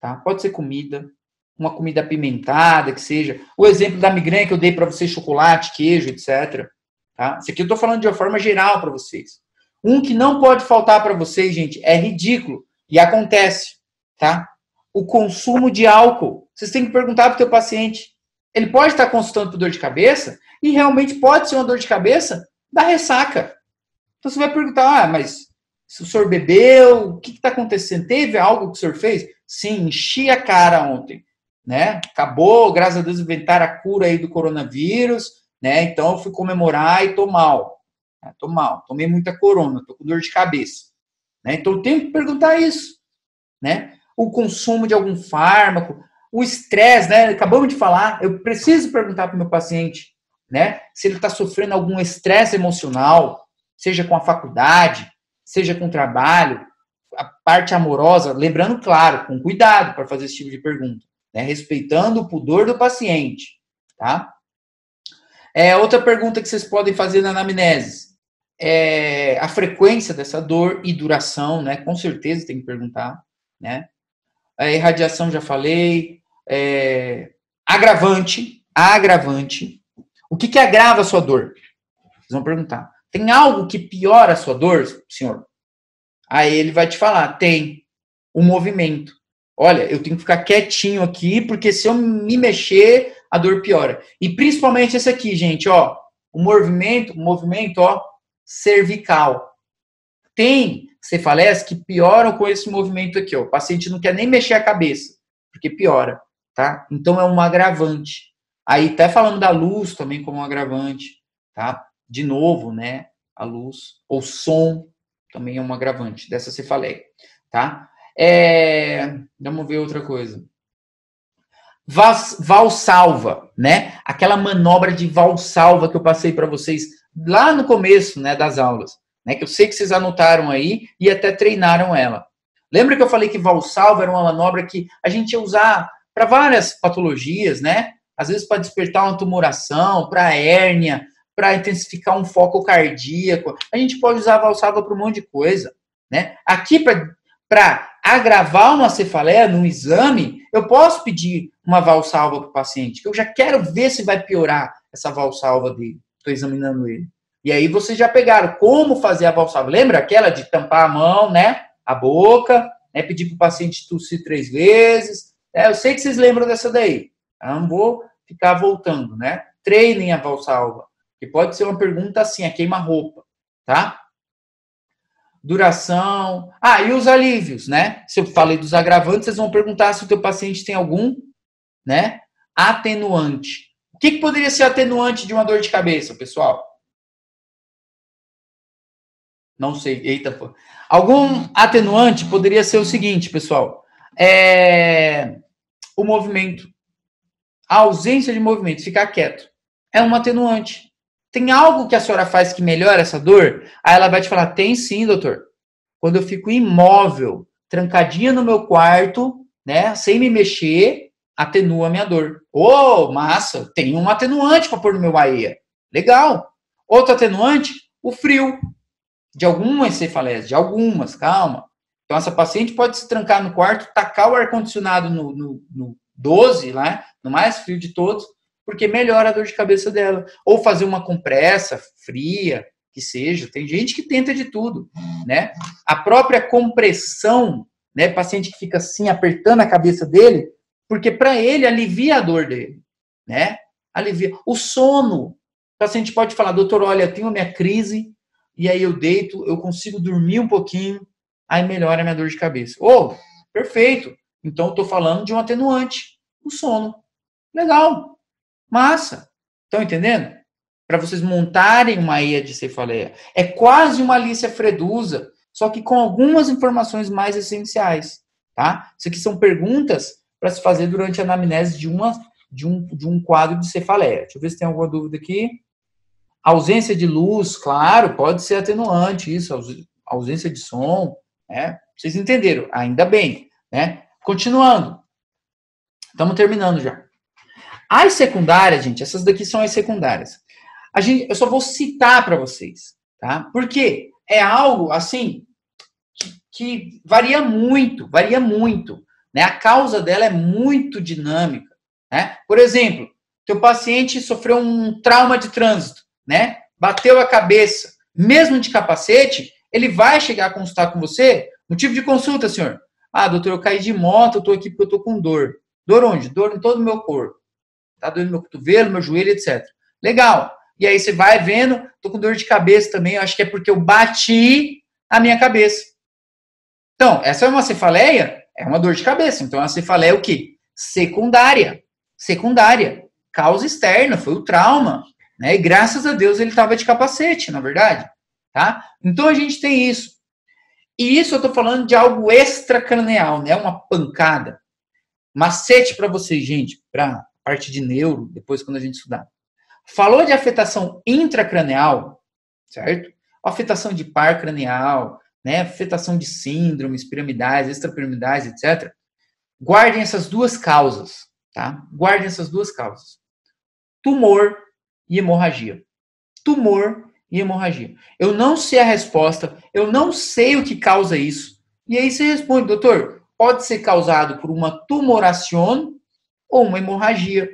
tá? Pode ser comida, uma comida apimentada, que seja. O exemplo da migrânia que eu dei para vocês, chocolate, queijo, etc. Tá? Isso aqui eu estou falando de uma forma geral para vocês. Um que não pode faltar para vocês, gente, é ridículo, e acontece, tá? O consumo de álcool. Vocês têm que perguntar para o teu paciente. Ele pode estar consultando por dor de cabeça e realmente pode ser uma dor de cabeça da ressaca. Então você vai perguntar: mas Se o senhor bebeu, o que está acontecendo? Teve algo que o senhor fez? Sim, enchi a cara ontem, né? Acabou, graças a Deus, inventaram a cura aí do coronavírus, né? Então eu fui comemorar e tô mal. Tô mal, tomei muita corona, tô com dor de cabeça. Né? Então eu tenho que perguntar isso, né? O consumo de algum fármaco, o estresse, né? Acabamos de falar, eu preciso perguntar para o meu paciente, né? Se ele está sofrendo algum estresse emocional, seja com a faculdade, seja com o trabalho, a parte amorosa, lembrando, claro, com cuidado para fazer esse tipo de pergunta, né? Respeitando o pudor do paciente, tá? Outra pergunta que vocês podem fazer na anamnese é a frequência dessa dor e duração, né? Com certeza tem que perguntar, né? A irradiação já falei, agravante. O que agrava a sua dor? Vocês vão perguntar. Tem algo que piora a sua dor, senhor? Aí ele vai te falar, tem o movimento. Olha, eu tenho que ficar quietinho aqui, porque se eu me mexer, a dor piora. E principalmente esse aqui, gente, ó, o movimento, ó, cervical. Tem cefaleias que pioram com esse movimento aqui, ó. O paciente não quer nem mexer a cabeça, porque piora, tá? Então é um agravante. Aí até falando da luz também como um agravante, tá? De novo, né? A luz ou som também é um agravante dessa cefaleia, tá? Vamos ver outra coisa. Valsalva, né? Aquela manobra de valsalva que eu passei para vocês lá no começo, né, das aulas, né? Que eu sei que vocês anotaram aí e até treinaram ela. Lembra que eu falei que valsalva era uma manobra que a gente ia usar para várias patologias, né? Às vezes para despertar uma tumoração, para hérnia, para intensificar um foco cardíaco. A gente pode usar a valsalva para um monte de coisa, né? Aqui para agravar uma cefaleia num exame, eu posso pedir uma valsalva para o paciente, que eu já quero ver se vai piorar essa valsalva dele. Estou examinando ele. E aí vocês já pegaram como fazer a valsalva. Lembra aquela de tampar a mão, né? A boca, né? Pedir para o paciente tossir 3 vezes. Eu sei que vocês lembram dessa daí. Eu não vou ficar voltando, né? Treinem a valsalva. Que pode ser uma pergunta assim, a queima-roupa, tá? Duração. E os alívios, né? Se eu falei dos agravantes, vocês vão perguntar se o teu paciente tem algum, né, atenuante. O que poderia ser atenuante de uma dor de cabeça, pessoal? Não sei. Eita, pô. Algum atenuante poderia ser o seguinte, pessoal. O movimento. A ausência de movimento, ficar quieto. É um atenuante. Tem algo que a senhora faz que melhora essa dor? Aí ela vai te falar, tem sim, doutor. Quando eu fico imóvel, trancadinha no meu quarto, né, sem me mexer, atenua a minha dor. Massa, tem um atenuante para pôr no meu AEA. Legal. Outro atenuante, o frio. De algumas cefaleias, de algumas, calma. Então, essa paciente pode se trancar no quarto, tacar o ar-condicionado no 12, lá, no mais frio de todos, porque melhora a dor de cabeça dela. Ou fazer uma compressa fria, que seja. Tem gente que tenta de tudo, né? A própria compressão, né? Paciente que fica assim, apertando a cabeça dele, porque para ele alivia a dor dele, né? Alivia. O sono. O paciente pode falar, doutor, olha, eu tenho a minha crise, e aí eu deito, eu consigo dormir um pouquinho, aí melhora a minha dor de cabeça. Perfeito. Então eu estou falando de um atenuante, o sono. Legal. Massa. Estão entendendo? Para vocês montarem uma EIA de cefaleia. É quase uma Alicia Fredusa, só que com algumas informações mais essenciais, tá? Isso aqui são perguntas para se fazer durante a anamnese de um quadro de cefaleia. Deixa eu ver se tem alguma dúvida aqui. Ausência de luz, claro, pode ser atenuante isso, ausência de som, né? Vocês entenderam, ainda bem, né? Continuando. Estamos terminando já. As secundárias, gente, essas daqui são as secundárias. Eu só vou citar para vocês, tá? Porque é algo, assim, que varia muito, né? A causa dela é muito dinâmica, né? Por exemplo, teu paciente sofreu um trauma de trânsito, né? Bateu a cabeça, mesmo de capacete, ele vai chegar a consultar com você. Motivo de consulta, senhor? Doutor, eu caí de moto, eu tô aqui porque eu tô com dor. Dor onde? Dor em todo o meu corpo. Tá doendo meu cotovelo, meu joelho, etc. Legal. E aí você vai vendo, tô com dor de cabeça também, eu acho que é porque eu bati a minha cabeça. Então, essa é uma cefaleia? É uma dor de cabeça. Então, a cefaleia é o quê? Secundária. Secundária. Causa externa, foi o trauma. Né? E graças a Deus ele estava de capacete, na verdade. Tá? Então, a gente tem isso. E isso eu estou falando de algo extracraneal, né? Uma pancada. Macete para vocês, gente, para parte de neuro, depois quando a gente estudar. Falou de afetação intracraneal, certo? Afetação de par cranial, né? Afetação de síndromes piramidais, extrapiramidais, etc. Guardem essas duas causas, tá? Guardem essas duas causas. Tumor e hemorragia. Tumor e hemorragia. Eu não sei a resposta, eu não sei o que causa isso. E aí você responde, doutor, pode ser causado por uma tumoração ou uma hemorragia.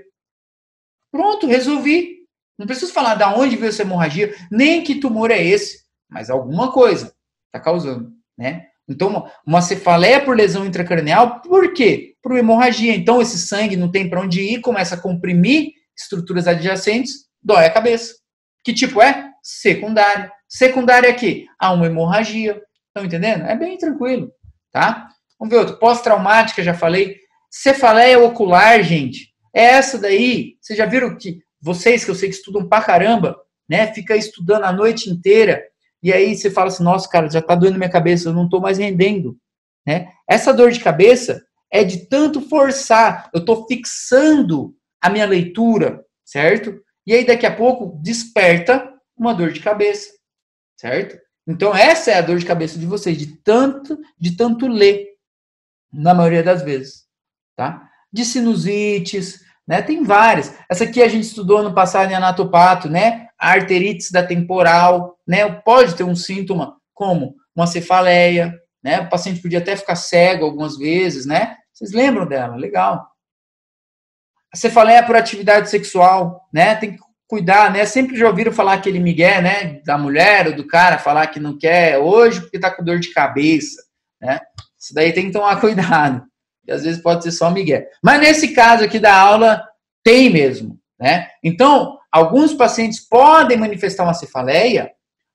Pronto, resolvi. Não preciso falar de onde veio essa hemorragia, nem que tumor é esse, mas alguma coisa está causando, né? Então, uma cefaleia por lesão intracranial, por quê? Por hemorragia. Então, esse sangue não tem para onde ir, começa a comprimir estruturas adjacentes, dói a cabeça. Que tipo é? Secundária. Secundária aqui, há uma hemorragia. Estão entendendo? É bem tranquilo, tá? Vamos ver outro. Pós-traumática, já falei. Cefaleia ocular, gente. É essa daí. Vocês já viram que vocês, que eu sei que estudam pra caramba, né? Fica estudando a noite inteira. E aí você fala assim, nossa, cara, já tá doendo minha cabeça, eu não tô mais rendendo. Né? Essa dor de cabeça é de tanto forçar. Eu tô fixando a minha leitura, certo? E aí daqui a pouco desperta uma dor de cabeça, certo? Então essa é a dor de cabeça de vocês, de tanto ler, na maioria das vezes, tá? De sinusites, né? Tem várias. Essa aqui a gente estudou ano passado em anatopato, né? A arterites da temporal, né? Pode ter um síntoma como uma cefaleia, né? O paciente podia até ficar cego algumas vezes, né? Vocês lembram dela? Legal. A cefaleia por atividade sexual, né? Tem que cuidar, né? Sempre já ouviram falar aquele migué, né? Da mulher ou do cara falar que não quer hoje porque tá com dor de cabeça, né? Isso daí tem que tomar cuidado. E às vezes pode ser só migué. Mas nesse caso aqui da aula, tem mesmo, né? Então, alguns pacientes podem manifestar uma cefaleia,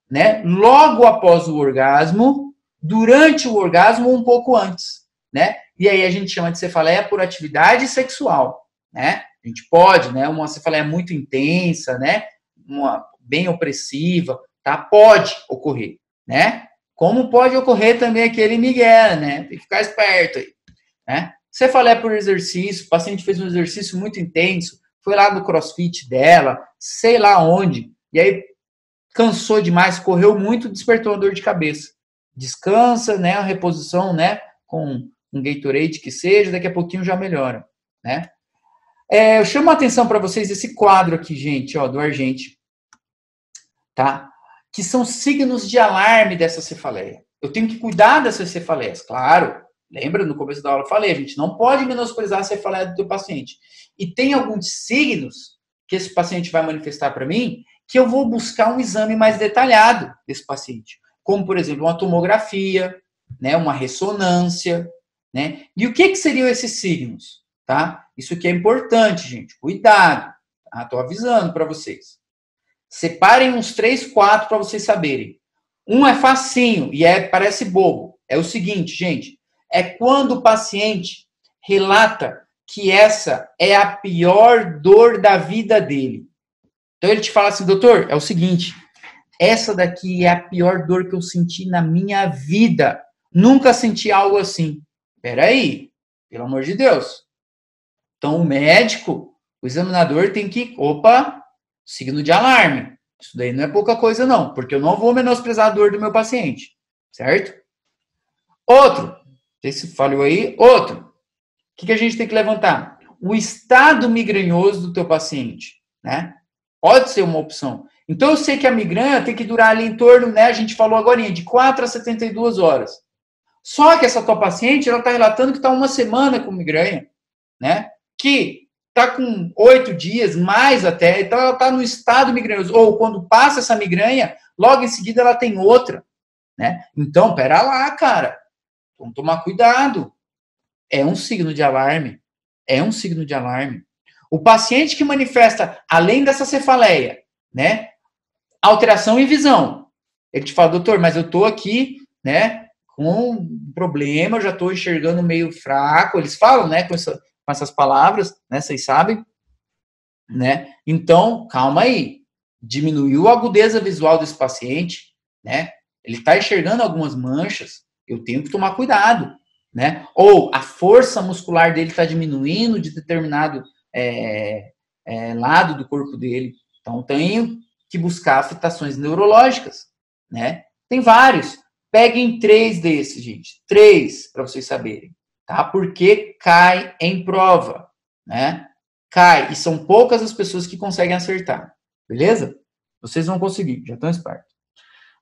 né? Logo após o orgasmo, durante o orgasmo ou um pouco antes, né? E aí a gente chama de cefaleia por atividade sexual, né? A gente pode, né? Uma cefaleia muito intensa, né? Uma bem opressiva, tá? Pode ocorrer, né? Como pode ocorrer também aquele migué, né? Tem que ficar esperto aí, né? Cefaleia por exercício, o paciente fez um exercício muito intenso, foi lá no crossfit dela, sei lá onde, e aí cansou demais, correu muito, despertou uma dor de cabeça. Descansa, né? A reposição, né? Com um Gatorade que seja, daqui a pouquinho já melhora, né? Eu chamo a atenção para vocês esse quadro aqui, gente, ó, do Argente, tá? Que são signos de alarme dessa cefaleia. Eu tenho que cuidar dessas cefaleias, claro. Lembra, no começo da aula eu falei, a gente não pode menosprezar a cefaleia do teu paciente. E tem alguns signos que esse paciente vai manifestar para mim que eu vou buscar um exame mais detalhado desse paciente. Como, por exemplo, uma tomografia, né, uma ressonância, né? E o que seriam esses signos? Tá? Isso aqui é importante, gente. Cuidado. Tá? Tô avisando para vocês. Separem uns 3, 4 para vocês saberem. Um é facinho e parece bobo. É o seguinte, gente. É quando o paciente relata que essa é a pior dor da vida dele. Então ele te fala assim, doutor, é o seguinte, essa daqui é a pior dor que eu senti na minha vida. Nunca senti algo assim. Peraí, pelo amor de Deus. Então o médico, o examinador tem que, signo de alarme. Isso daí não é pouca coisa não, porque eu não vou menosprezar a dor do meu paciente, certo? Outro, esse falhou aí, outro. O que a gente tem que levantar? O estado migranhoso do teu paciente, né? Pode ser uma opção. Então, eu sei que a migrânia tem que durar ali em torno, né? A gente falou agora, de 4 a 72 horas. Só que essa tua paciente, ela está relatando que está uma semana com migrânia, né? Que está com 8 dias, mais até. Então, ela está no estado migranhoso. Ou, quando passa essa migrânia, logo em seguida ela tem outra, né? Então, pera lá, cara. Vamos tomar cuidado. É um signo de alarme. É um signo de alarme. O paciente que manifesta, além dessa cefaleia, né, alteração em visão. Ele te fala, doutor, mas eu tô aqui né, com um problema, eu já estou enxergando meio fraco. Eles falam, né, com essas palavras, né, vocês sabem, né? Então, calma aí. Diminuiu a agudeza visual desse paciente, né? Ele está enxergando algumas manchas, eu tenho que tomar cuidado, né? Ou a força muscular dele está diminuindo de determinado lado do corpo dele. Então, tenho que buscar afetações neurológicas, né? Tem vários. Peguem 3 desses, gente. 3, para vocês saberem, tá? Porque cai em prova, né? Cai, e são poucas as pessoas que conseguem acertar, beleza? Vocês vão conseguir, já estão espertos.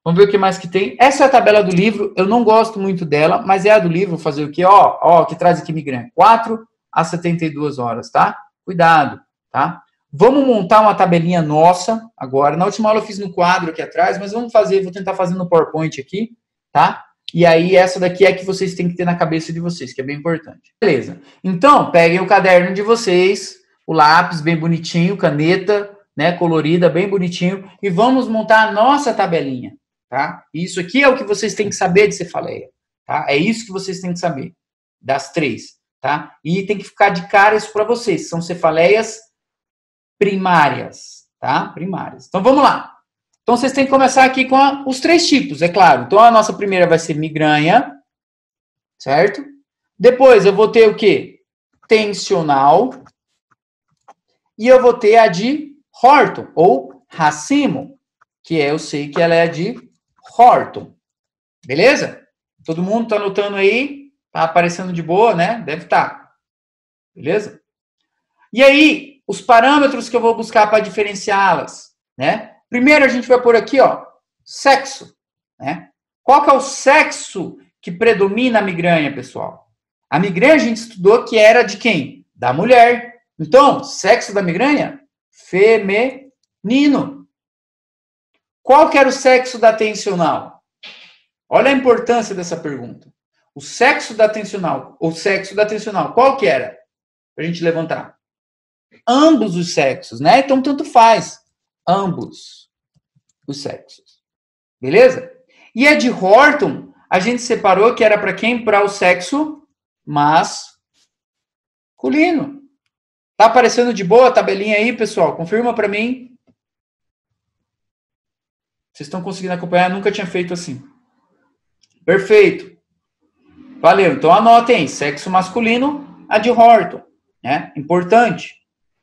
Vamos ver o que mais que tem. Essa é a tabela do livro, eu não gosto muito dela, mas é a do livro, fazer o quê? Ó, que traz aqui migrante. 4 a 72 horas, tá? Cuidado, tá? Vamos montar uma tabelinha nossa agora. Na última aula eu fiz no quadro aqui atrás, mas vamos fazer, vou tentar fazer no PowerPoint aqui, tá? E aí essa daqui é que vocês têm que ter na cabeça de vocês, que é bem importante. Beleza. Então, peguem o caderno de vocês, o lápis bem bonitinho, caneta, né, colorida, bem bonitinho, e vamos montar a nossa tabelinha, tá? Isso aqui é o que vocês têm que saber de cefaleia, tá? É isso que vocês têm que saber, das 3, tá? E tem que ficar de cara isso para vocês, são cefaleias primárias, tá? Primárias. Então, vamos lá. Então, vocês têm que começar aqui com os 3 tipos, é claro. Então, a nossa primeira vai ser migranha, certo? Depois, eu vou ter o quê? Tensional. E eu vou ter a de Horton, ou racimo, que eu sei que ela é de Horton. Beleza? Todo mundo está anotando aí? Tá aparecendo de boa, né? Deve estar. Beleza? E aí, os parâmetros que eu vou buscar para diferenciá-las, né? Primeiro a gente vai pôr aqui, ó, sexo, né? Qual que é o sexo que predomina a migranha, pessoal? A migranha a gente estudou que era de quem? Da mulher. Então, sexo da migranha? Feminino. Qual que era o sexo da tensional? Olha a importância dessa pergunta. O sexo da tensional, qual que era? Pra gente levantar. Ambos os sexos, né? Então, tanto faz. Ambos os sexos. Beleza? E a de Horton, a gente separou que era para quem? Para o sexo masculino. Tá aparecendo de boa a tabelinha aí, pessoal? Confirma para mim. Vocês estão conseguindo acompanhar? Nunca tinha feito assim. Perfeito. Valeu. Então, anotem. Sexo masculino, a de Horton. Né? Importante.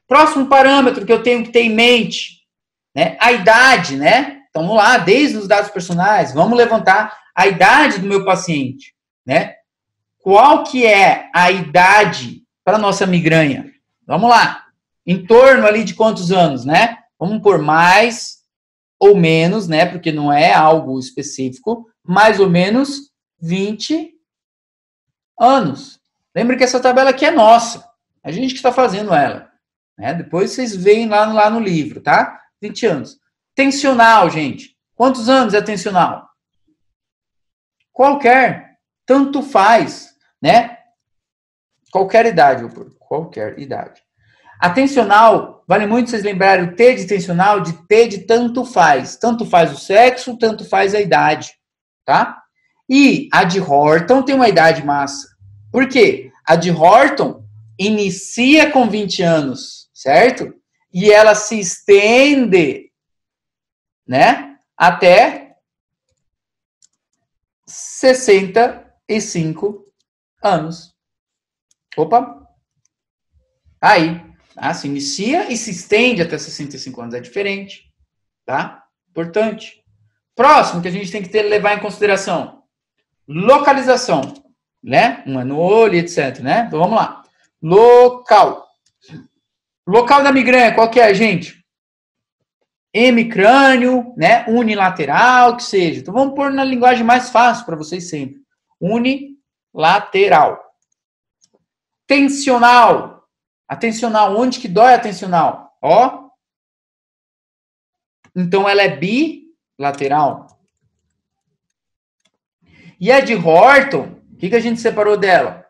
Próximo parâmetro que eu tenho que ter em mente, né? A idade, né? Então, vamos lá, desde os dados personais, vamos levantar a idade do meu paciente, né? Qual que é a idade para a nossa migranha? Vamos lá. Em torno ali de quantos anos, né? Vamos por mais ou menos, né? Porque não é algo específico, mais ou menos 20 anos. Lembra que essa tabela aqui é nossa. A gente que está fazendo ela. Né? Depois vocês veem lá no livro, tá? 20 anos. Tensional, gente. Quantos anos é tensional? Qualquer. Tanto faz, né? Qualquer idade, qualquer idade. A tensional, vale muito vocês lembrarem o T de tensional de T de tanto faz. Tanto faz o sexo, tanto faz a idade, tá? E a de Horton tem uma idade massa. Por quê? A de Horton inicia com 20 anos, certo? E ela se estende, né? Até 65 anos. Opa! Aí. Se inicia e se estende até 65 anos. É diferente. Tá? Importante. Próximo que a gente tem que levar em consideração. Localização. Né? Um é no olho, etc. Né? Então, vamos lá. Local. Local da migranha, qual que é, gente? Hemicrânio, né? Unilateral, que seja. Então, vamos pôr na linguagem mais fácil para vocês sempre. Unilateral. Tensional. A tensional, onde que dói a tensional? Ó. Então, ela é bilateral. E a de Horton, o que a gente separou dela?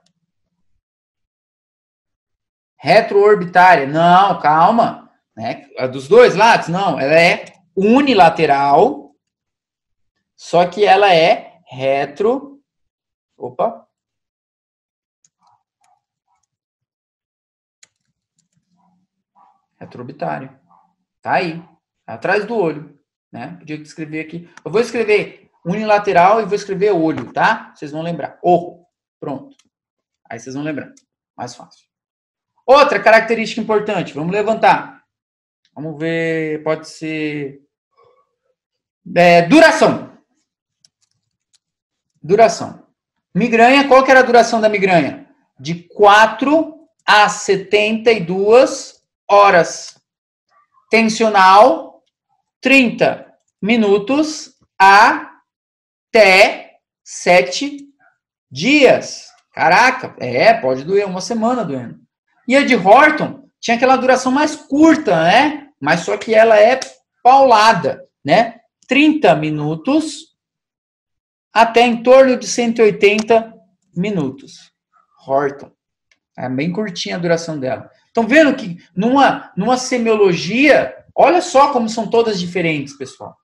Retroorbitária. Não, calma. Né? A dos dois lados? Não, ela é unilateral, só que ela é Opa. Retroorbitário. Tá aí. Atrás do olho. Né? Podia escrever aqui. Eu vou escrever unilateral e vou escrever olho, tá? Vocês vão lembrar. Orro. Pronto. Aí vocês vão lembrar. Mais fácil. Outra característica importante. Vamos levantar. Vamos ver. Pode ser... duração. Duração. Migranha, qual que era a duração da migranha? De 4 a 72 horas. Tensional, 30 minutos até 7 dias. Caraca, pode doer uma semana doendo. E a de Horton tinha aquela duração mais curta, né? Mas só que ela é paulada, né? 30 minutos até em torno de 180 minutos. Horton. É bem curtinha a duração dela. Estão vendo que numa semiologia, olha só como são todas diferentes, pessoal.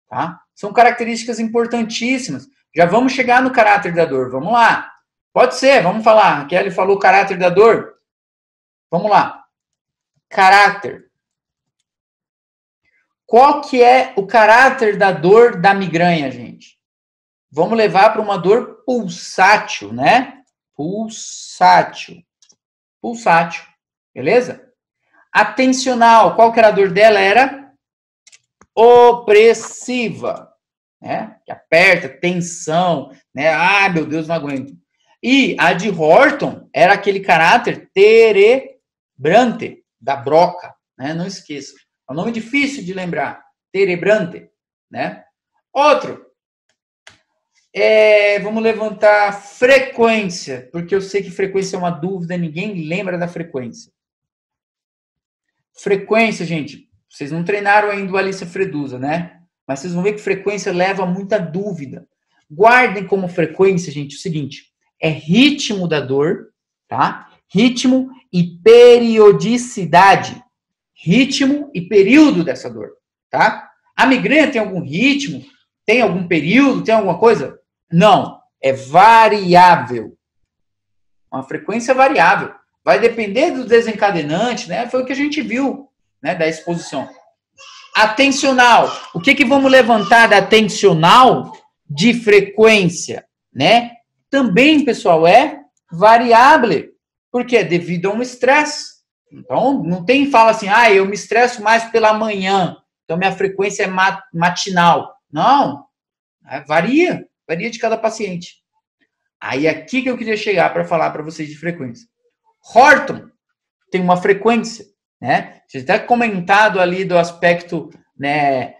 Tá? São características importantíssimas. Já vamos chegar no caráter da dor. Vamos lá. Pode ser, vamos falar. A Kelly falou caráter da dor. Vamos lá. Caráter. Qual que é o caráter da dor da migranha, gente? Vamos levar para uma dor pulsátil, né? Pulsátil. Pulsátil. Beleza? Atencional. Qual que era a dor dela? Era opressiva. Né? Que aperta, tensão. Né? Ai, meu Deus, não aguento. E a de Horton era aquele caráter terebrante, da broca. Né? Não esqueça. É um nome difícil de lembrar. Terebrante. Né? Outro. Vamos levantar frequência, porque eu sei que frequência é uma dúvida, ninguém lembra da frequência. Frequência, gente, vocês não treinaram ainda o Alicia Fredusa, né? Mas vocês vão ver que frequência leva a muita dúvida. Guardem como frequência, gente, o seguinte, é ritmo da dor, tá? Ritmo e periodicidade. Ritmo e período dessa dor, tá? A migranha tem algum ritmo? Tem algum período? Tem alguma coisa? Não, é variável. Uma frequência variável. Vai depender do desencadenante, né? Foi o que a gente viu, né, da exposição. Atencional. O que vamos levantar da atencional de frequência, né? Também, pessoal, é variável. Porque é devido a um estresse. Então, não tem fala assim, eu me estresso mais pela manhã, então minha frequência é matinal. Não, varia de cada paciente. Aí aqui que eu queria chegar para falar para vocês de frequência. Horton tem uma frequência, né? Você até comentado ali do aspecto, né,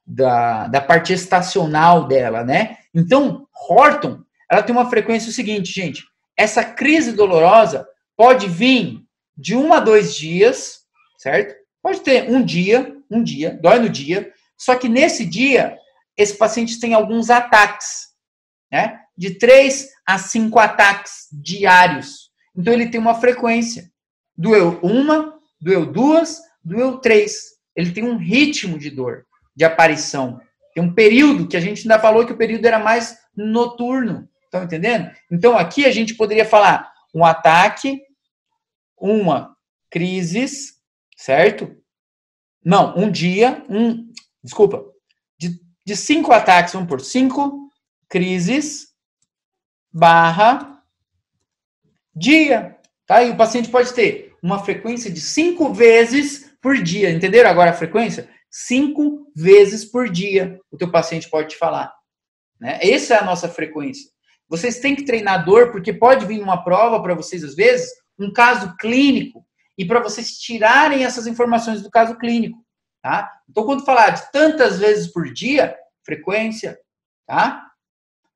da parte estacional dela, né? Então, Horton, ela tem uma frequência seguinte, gente. Essa crise dolorosa pode vir de 1 a 2 dias, certo? Pode ter um dia, dói no dia, só que nesse dia esse paciente tem alguns ataques, né? De 3 a 5 ataques diários. Então, ele tem uma frequência. Doeu 1, doeu 2, doeu 3. Ele tem um ritmo de dor, de aparição. Tem um período, que a gente ainda falou que o período era mais noturno. Estão entendendo? Então, aqui a gente poderia falar um ataque, uma crise, certo? Não, um dia, desculpa, de 5 ataques, vamos por 5 crises barra dia. Tá? E o paciente pode ter uma frequência de 5 vezes por dia. Entenderam agora a frequência? 5 vezes por dia o teu paciente pode te falar. Né? Essa é a nossa frequência. Vocês têm que treinar dor, porque pode vir uma prova para vocês, às vezes, um caso clínico, e para vocês tirarem essas informações do caso clínico. Tá? Então, quando falar de tantas vezes por dia, frequência, tá?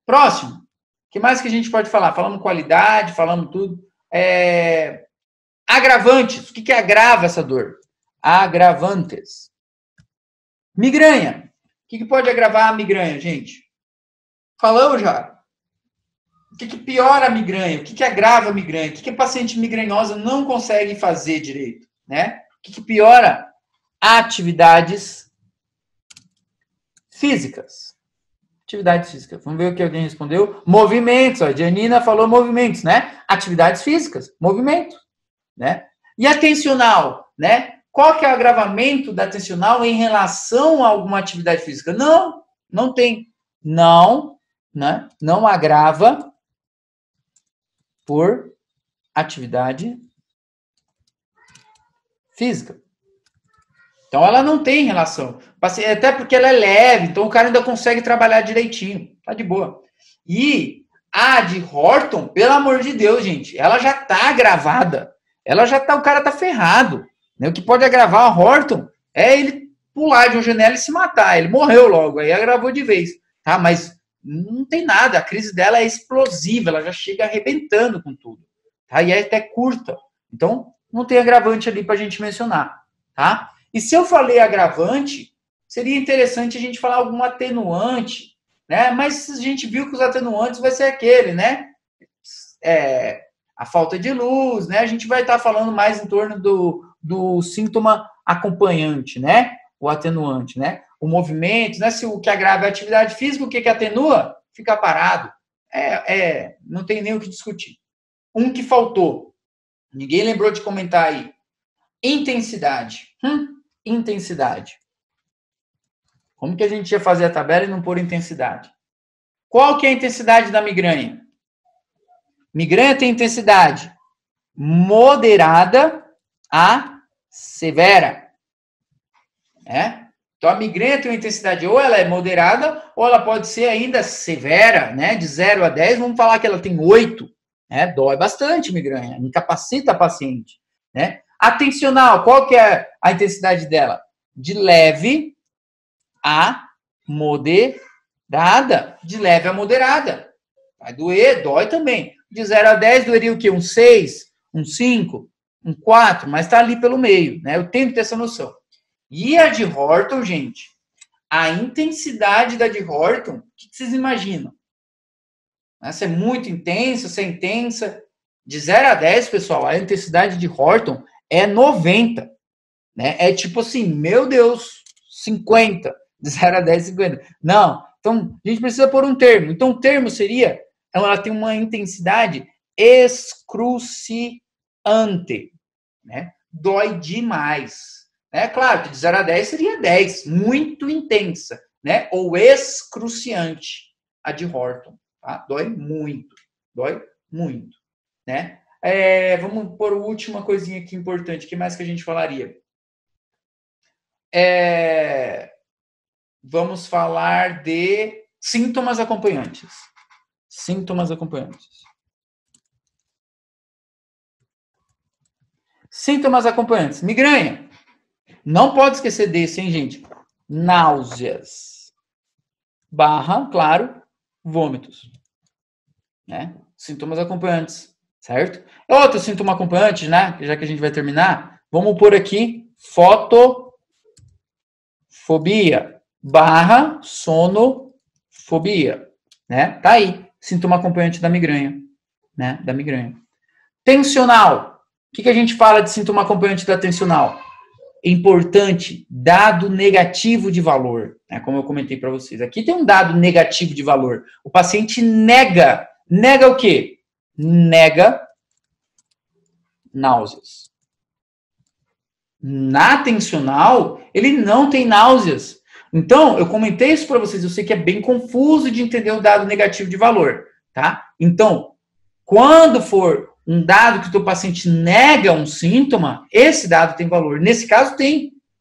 Próximo. O que mais que a gente pode falar? Falamos qualidade, falamos tudo. Agravantes. O que agrava essa dor? Agravantes. Migranha. O que pode agravar a migranha, gente? Falamos já. O que piora a migranha? O que agrava a migranha? O que a paciente migranhosa não consegue fazer direito? Né? O que piora? Atividades físicas. Atividades físicas. Vamos ver o que alguém respondeu. Movimentos. A Janina falou movimentos, né? Atividades físicas. Movimentos, né? E a tensional, né? Qual que é o agravamento da tensional em relação a alguma atividade física? Não, não tem. Não, né? Não agrava por atividade física. Então, ela não tem relação. Até porque ela é leve, então o cara ainda consegue trabalhar direitinho. Tá de boa. E a de Horton, pelo amor de Deus, gente, ela já tá agravada. Ela já tá, o cara tá ferrado. Né? O que pode agravar a Horton é ele pular de uma janela e se matar. Ele morreu logo, aí agravou de vez. Tá? Mas não tem nada. A crise dela é explosiva, ela já chega arrebentando com tudo. Tá? E é até curta. Então, não tem agravante ali pra gente mencionar. Tá? E se eu falei agravante, seria interessante a gente falar algum atenuante, né? Mas a gente viu que os atenuantes vai ser aquele, né? A falta de luz, né? A gente vai estar falando mais em torno do síntoma acompanhante, né? O atenuante, né? O movimento, né? Se o que agrava é a atividade física, o que atenua? Fica parado. Não tem nem o que discutir. Um que faltou. Ninguém lembrou de comentar aí. Intensidade. Intensidade. Como que a gente ia fazer a tabela e não pôr intensidade? Qual que é a intensidade da migrânia? Migrânia tem intensidade moderada a severa. Né? Então, a migrânia tem uma intensidade ou ela é moderada ou ela pode ser ainda severa, né? De 0 a 10, vamos falar que ela tem 8. Né? Dói bastante migrânia, incapacita a paciente. Né? A tensional, qual que é a intensidade dela? De leve a moderada. De leve a moderada. Vai doer, dói também. De 0 a 10 doeria o quê? Um 6, um 5, um 4, mas está ali pelo meio. Né? Eu tenho que ter essa noção. E a de Horton, gente, a intensidade da de Horton, o que vocês imaginam? Se é muito intensa, se é intensa. De 0 a 10, pessoal, a intensidade de Horton é 90. Né? É tipo assim, meu Deus, 50. De 0 a 10, 50. Não. Então, a gente precisa pôr um termo. Então, o termo seria, ela tem uma intensidade excruciante. Né? Dói demais. Né? Claro que de 0 a 10 seria 10. Muito intensa. Né? Ou excruciante. A de Horton. Tá? Dói muito. Dói muito. Né? Vamos pôr a última coisinha aqui importante. O que mais que a gente falaria? Vamos falar de sintomas acompanhantes. Sintomas acompanhantes. Sintomas acompanhantes. Migrânia. Não pode esquecer desse, hein, gente? Náuseas. Barra, claro, vômitos. Né? Sintomas acompanhantes. Certo? Outro sintoma acompanhante, né? Já que a gente vai terminar, vamos pôr aqui fotofobia barra sonofobia, né? Tá aí, sintoma acompanhante da migrânia, né? Da migrânia. Tensional. O que a gente fala de sintoma acompanhante da tensional? Importante, dado negativo de valor, né? Como eu comentei para vocês. Aqui tem um dado negativo de valor. O paciente nega o quê? Nega náuseas. Na tensional, ele não tem náuseas. Então, eu comentei isso para vocês, eu sei que é bem confuso de entender o dado negativo de valor, tá? Então, quando for um dado que o teu paciente nega um síntoma, esse dado tem valor. Nesse caso,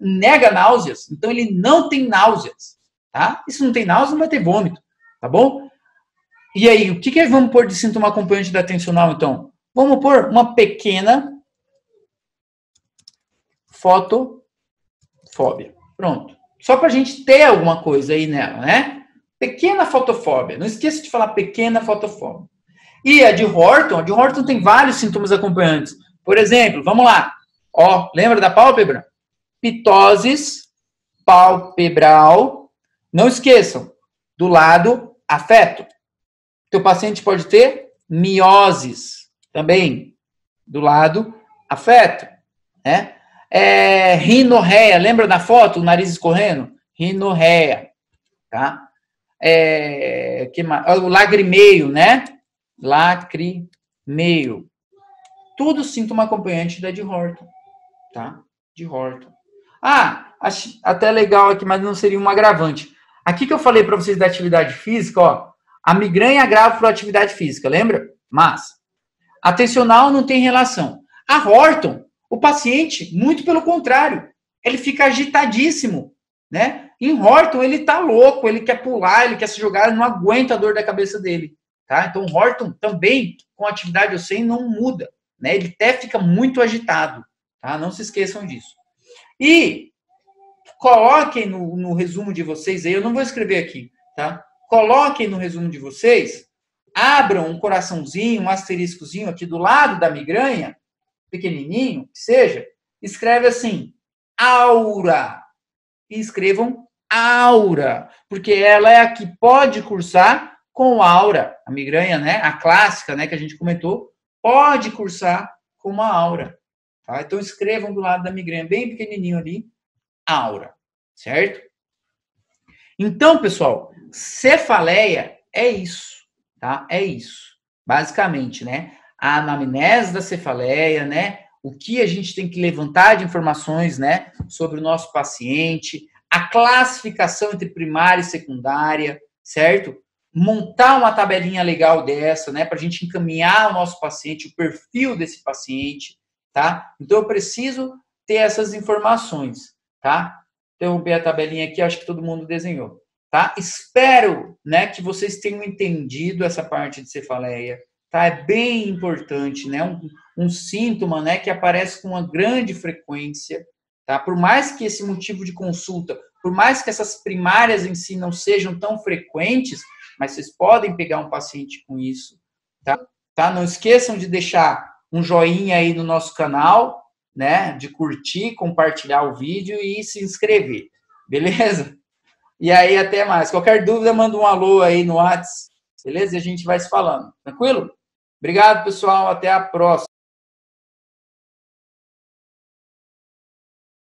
nega náuseas. Então, ele não tem náuseas, tá? E se não tem náuseas, não vai ter vômito, tá bom? E aí, o que vamos pôr de sintoma acompanhante da tensional, então? Vamos pôr uma pequena fotofóbia. Pronto. Só para a gente ter alguma coisa aí nela, né? Pequena fotofóbia. Não esqueça de falar pequena fotofóbia. E a de Horton tem vários sintomas acompanhantes. Por exemplo, vamos lá. Ó, lembra da pálpebra? Pitoses palpebral. Não esqueçam, do lado afeto. Teu paciente pode ter mioses também, do lado afeto, né? Rinorreia, lembra da foto, o nariz escorrendo? Rinorreia, tá? O lagrimeio, né? Lacrimeio. Tudo sintoma acompanhante da de Horton, tá? De Horton. Acho até legal aqui, mas não seria um agravante. Aqui que eu falei para vocês da atividade física, ó, a migrânia agrava por atividade física, lembra? Mas a tensional não tem relação. A Horton, o paciente, muito pelo contrário, ele fica agitadíssimo, né? Em Horton, ele tá louco, ele quer pular, ele quer se jogar, ele não aguenta a dor da cabeça dele, tá? Então, Horton também, com atividade ou sem, não muda, né? Ele até fica muito agitado, tá? Não se esqueçam disso. E coloquem no resumo de vocês aí, eu não vou escrever aqui, tá? Coloquem no resumo de vocês, abram um coraçãozinho, um asteriscozinho aqui do lado da migrânia, pequenininho, que seja, escreve assim, aura. E escrevam aura, porque ela é a que pode cursar com aura. A migrânia, né, a clássica, né, que a gente comentou, pode cursar com uma aura. Tá? Então escrevam do lado da migrânia, bem pequenininho ali, aura, certo? Então, pessoal, cefaleia é isso, tá? É isso, basicamente, né? A anamnese da cefaleia, né? O que a gente tem que levantar de informações, né, sobre o nosso paciente, a classificação entre primária e secundária, certo? Montar uma tabelinha legal dessa, né, para a gente encaminhar o nosso paciente, o perfil desse paciente, tá? Então, eu preciso ter essas informações, tá? Interromper a tabelinha aqui, acho que todo mundo desenhou, tá? Espero, né, que vocês tenham entendido essa parte de cefaleia, tá? É bem importante, né? Um síntoma, né, que aparece com uma grande frequência, tá? Por mais que esse motivo de consulta, por mais que essas primárias em si não sejam tão frequentes, mas vocês podem pegar um paciente com isso, tá? Não esqueçam de deixar um joinha aí no nosso canal, né? De curtir, compartilhar o vídeo e se inscrever, beleza? E aí, até mais. Qualquer dúvida, manda um alô aí no WhatsApp, beleza? E a gente vai se falando, tranquilo? Obrigado, pessoal. Até a próxima.